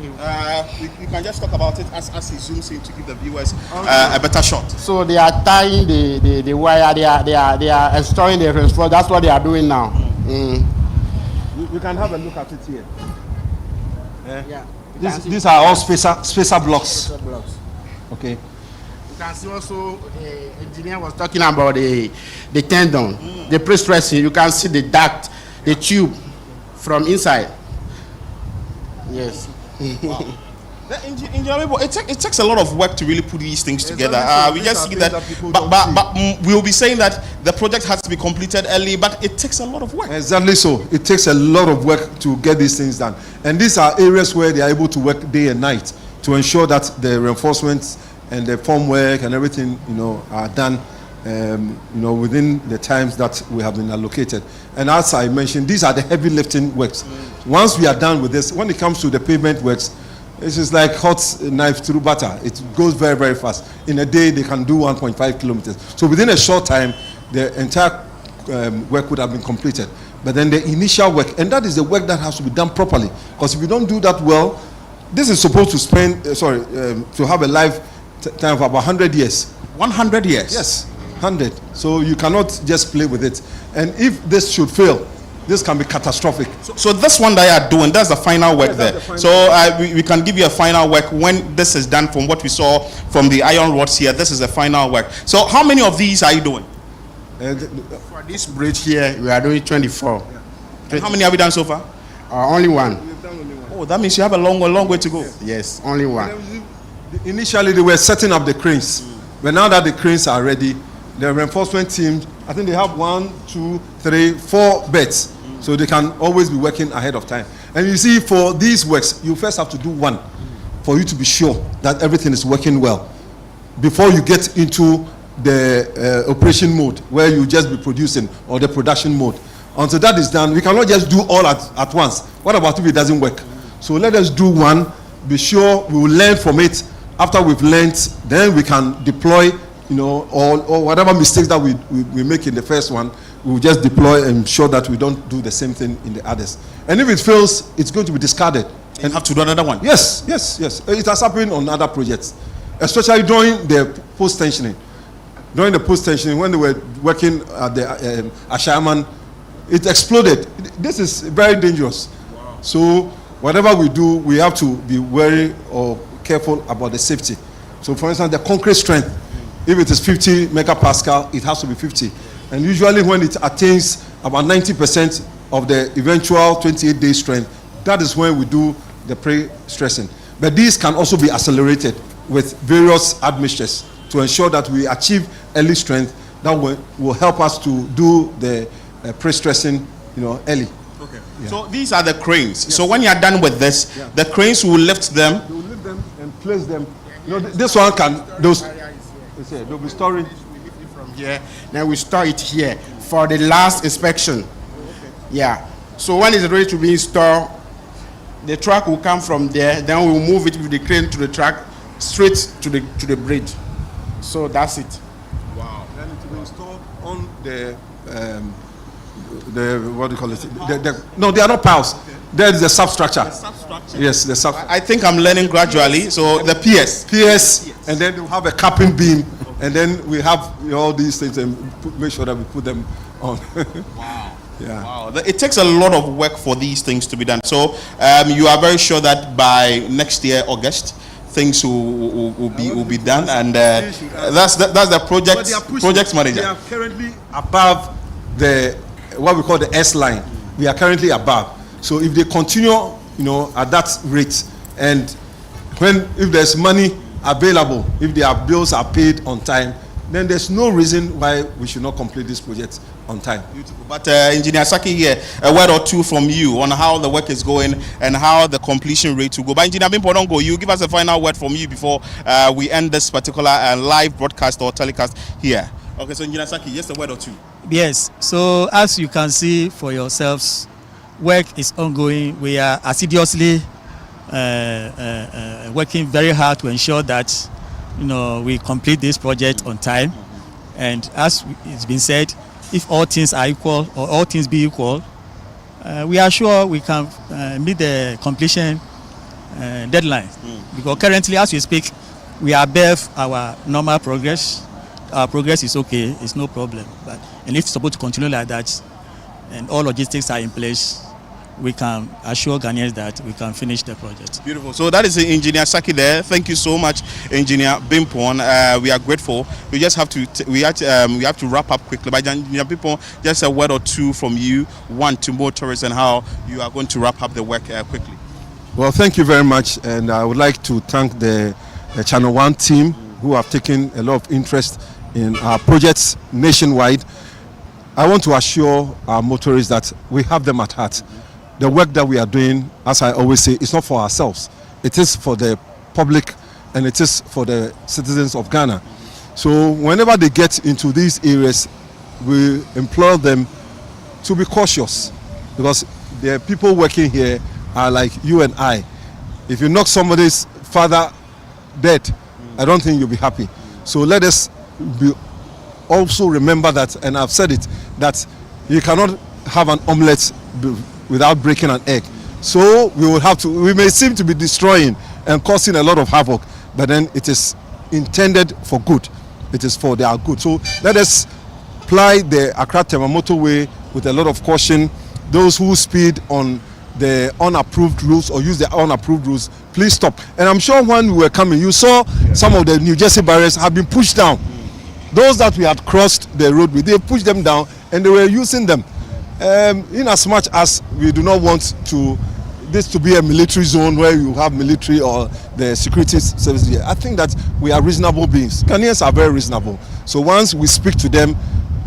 We can just talk about it as he zooms in to give the viewers a better shot. So they are tying the wire. They are installing the reinforcement. That's what they are doing now. You can have a look at it here. Yeah. These are all spacer blocks. Okay. You can see also the engineer was talking about the tendon, the pre-stressing. You can see the duct, the tube from inside. Yes. Wow. It takes a lot of work to really put these things together. We just see that, but we'll be saying that the project has to be completed early, but it takes a lot of work. Exactly so. It takes a lot of work to get these things done. And these are areas where they are able to work day and night to ensure that the reinforcements and the formwork and everything, are done, within the times that we have been allocated. And as I mentioned, these are the heavy lifting works. Once we are done with this, when it comes to the pavement works, it's just like hot knife through butter. It goes very, very fast. In a day, they can do 1.5 kilometers. So within a short time, the entire work would have been completed. But then the initial work, and that is the work that has to be done properly. Because if you don't do that well, this is supposed to spend, to have a lifetime of about 100 years. 100 years? Yes, 100. So you cannot just play with it. And if this should fail, this can be catastrophic. So this one that you are doing, that's the final work there. So we can give you a final work when this is done. From what we saw from the iron rods here, this is the final work. So how many of these are you doing? For this bridge here, we are doing 24. And how many have you done so far? Only one. Oh, that means you have a long way to go. Yes, only one. Initially, they were setting up the cranes. But now that the cranes are ready, the reinforcement team, I think they have 1, 2, 3, 4 beds. So they can always be working ahead of time. And you see, for these works, you first have to do one for you to be sure that everything is working well before you get into the operation mode where you just be producing, or the production mode. Until that is done, we cannot just do all at once. What about if it doesn't work? So let us do one, be sure we will learn from it. After we've learned, then we can deploy, you know, or whatever mistakes that we make in the first one, we will just deploy and ensure that we don't do the same thing in the others. And if it fails, it's going to be discarded. And have to do another one? Yes. It has happened on other projects, especially during the post-tensioning. During the post-tensioning, when they were working at the Ashaman, it exploded. This is very dangerous. Wow. So whatever we do, we have to be wary or careful about the safety. So for instance, the concrete strength, if it is 50 megapascal, it has to be 50. And usually when it attains about 90% of the eventual 28-day strength, that is when we do the pre-stressing. But these can also be accelerated with various admixtures to ensure that we achieve early strength that will help us to do the pre-stressing, you know, early. Okay. Yeah. So these are the cranes. Yes. So when you are done with this, the cranes will lift them. They will lift them and place them. You know, this one can, they'll be storing from here. Then we store it here for the last inspection. Okay. Yeah. So when it's ready to be installed, the truck will come from there. Then we'll move it with the crane to the truck straight to the bridge. So that's it. Wow. Then it will be installed on the what do you call it? No, they are not piles. Okay. There is the substructure. The substructure. Yes, the substructure. I think I'm learning gradually. So the PS, and then we'll have a capping beam, and then we have, you know, all these things, and make sure that we put them on. Wow. Yeah. Wow. It takes a lot of work for these things to be done. So you are very sure that by next year, August, things will be done, and that's the project manager. They are currently above the what we call the S line. We are currently above. So if they continue, you know, at that rate, and if there's money available, if their bills are paid on time, then there's no reason why we should not complete this project on time. Beautiful. But Engineer Saki here, a word or two from you on how the work is going and how the completion rate will go. But Engineer Bimpo, don't go. You give us a final word from you before we end this particular live broadcast or telecast here. Okay, so Engineer Saki, just a word or two. Yes. So as you can see for yourselves, work is ongoing. We are assiduously working very hard to ensure that, you know, we complete this project on time. And as it's been said, if all things are equal, or all things be equal, we are sure we can meet the completion deadline. Because currently, as we speak, we are above our normal progress. Our progress is okay, it's no problem. But and if it's supposed to continue like that, and all logistics are in place, we can assure Ghanaians that we can finish the project. Beautiful. So that is Engineer Saki there. Thank you so much, Engineer Bimpon. We are grateful. We just have to we have to wrap up quickly. But Engineer Bimpon, just a word or two from you, one to motorists, and how you are going to wrap up the work quickly. Well, thank you very much, and I would like to thank the ChannelOne team who have taken a lot of interest in our projects nationwide. I want to assure our motorists that we have them at heart. The work that we are doing, as I always say, is not for ourselves. It is for the public, and it is for the citizens of Ghana. So whenever they get into these areas, we implore them to be cautious, because the people working here are like you and I. If you knock somebody's father dead, I don't think you'll be happy. So let us also remember that, and I've said it, that you cannot have an omelette without breaking an egg. So we may seem to be destroying and causing a lot of havoc, but then it is intended for good. It is for their good. So let us ply the Accra-Tema Motorway with a lot of caution. Those who speed on the unapproved routes or use the unapproved routes, please stop. And I'm sure when we were coming, you saw some of the New Jersey barriers have been pushed down. Those that we had crossed the road with, they pushed them down and they were using them. In as much as we do not want this to be a military zone where you have military or the security services here, I think that we are reasonable beings. Ghanaians are very reasonable. So once we speak to them,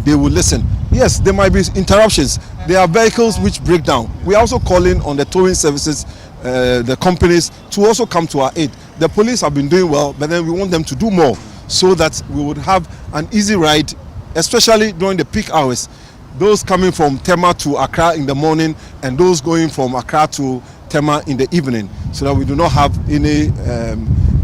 they will listen. Yes, there might be interruptions. There are vehicles which break down. We are also calling on the towing services, the companies, to also come to our aid. The police have been doing well, but then we want them to do more. so that we would have an easy ride, especially during the peak hours. Those coming from Tema to Accra in the morning and those going from Accra to Tema in the evening, so that we do not have any,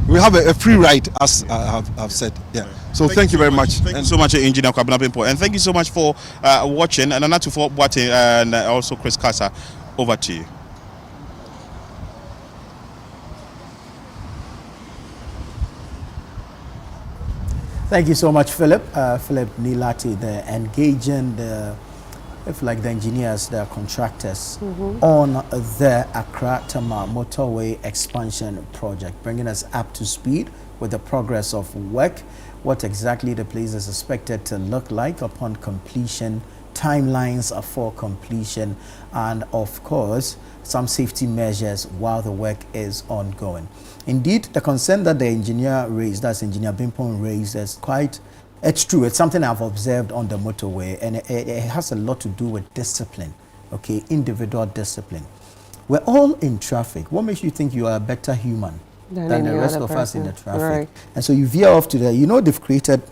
we have a free ride, as I've said. Yeah. So thank you very much. Thank you so much, Engineer Kwabena Bimpo. And thank you so much for watching. And Anatu for watching, and also Chris Kasa. Over to you. Thank you so much, Philip. Philip Nilati, the engaging the engineers, the contractors on the Accra-Tema Motorway expansion project, bringing us up to speed with the progress of work, what exactly the place is expected to look like upon completion, timelines for completion, and of course, some safety measures while the work is ongoing. Indeed, the concern that the engineer raised, that's Engineer Bimpon raised, is it's true. It's something I've observed on the motorway, and it has a lot to do with discipline, okay, individual discipline. We're all in traffic. What makes you think you are a better human than the rest of us in the traffic? Right. And so you veer off to there. You know, they've created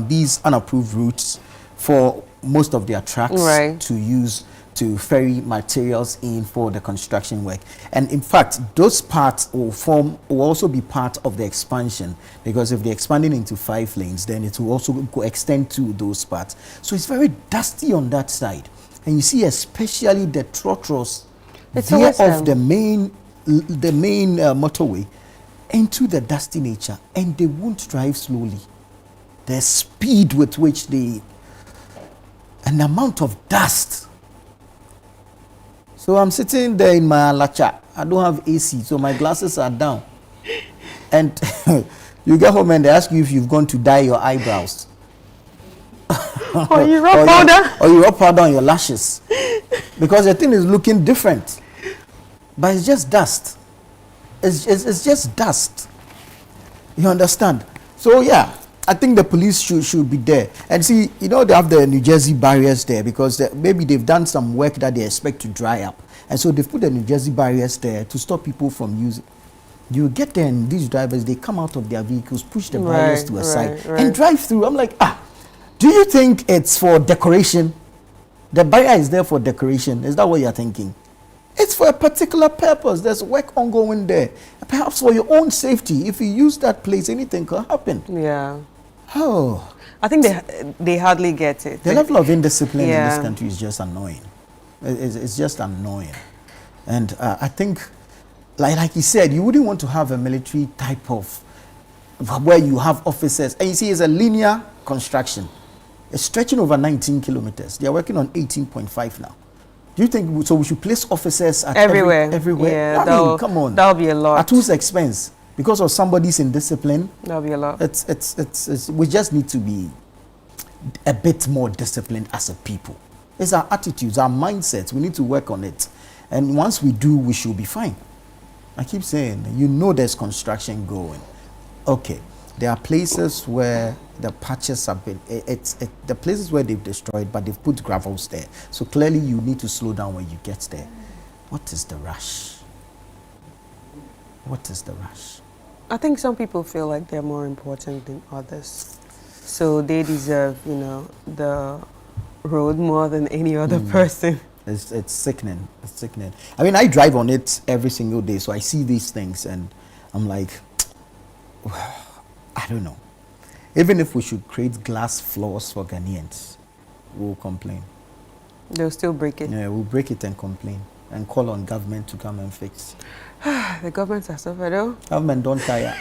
these unapproved routes for most of their tracks to use to ferry materials in for the construction work. And in fact, those parts will also be part of the expansion, because if they're expanding into 5 lanes, then it will also extend to those parts. So it's very dusty on that side. And you see especially the trotters veer off the main motorway into the dusty nature, and they won't drive slowly. The speed with which an amount of dust. So I'm sitting there in my lacha. I don't have AC, so my glasses are down. And you get home and they ask you if you've gone to dye your eyebrows. Or you rub powder. Or you rub powder on your lashes. Because the thing is looking different. But it's just dust. It's just dust. You understand? So yeah, I think the police should be there. And see, you know, they have the New Jersey barriers there because maybe they've done some work that they expect to dry up. And so they've put the New Jersey barriers there to stop people from using. You get there and these drivers, they come out of their vehicles, push the barriers to a side and drive through. I'm like, do you think it's for decoration? The barrier is there for decoration. Is that what you're thinking? It's for a particular purpose. There's work ongoing there. Perhaps for your own safety. If you use that place, anything could happen. Yeah. Oh. I think they hardly get it. The level of indiscipline in this country is just annoying. It's just annoying. And I think, like you said, you wouldn't want to have a military type of, where you have officers. And you see, it's a linear construction. It's stretching over 19 kilometers. They are working on 18.5 now. Do you think so? We should place officers at everywhere? Yeah, I mean, come on. That'll be a lot. At whose expense? Because of somebody's indiscipline. That'll be a lot. We just need to be a bit more disciplined as a people. It's our attitudes, our mindsets. We need to work on it. And once we do, we should be fine. I keep saying, you know, there's construction going. Okay, there are places where the patches have been, the places where they've destroyed, but they've put gravels there. So clearly you need to slow down when you get there. What is the rush? What is the rush? I think some people feel like they're more important than others. So they deserve, you know, the road more than any other person. It's sickening. It's sickening. I mean, I drive on it every single day, so I see these things and I'm like, I don't know. Even if we should create glass floors for Ghanaians, we'll complain. They'll still break it. Yeah, we'll break it and complain and call on government to come and fix. The governments are suffering though. Government don't tire.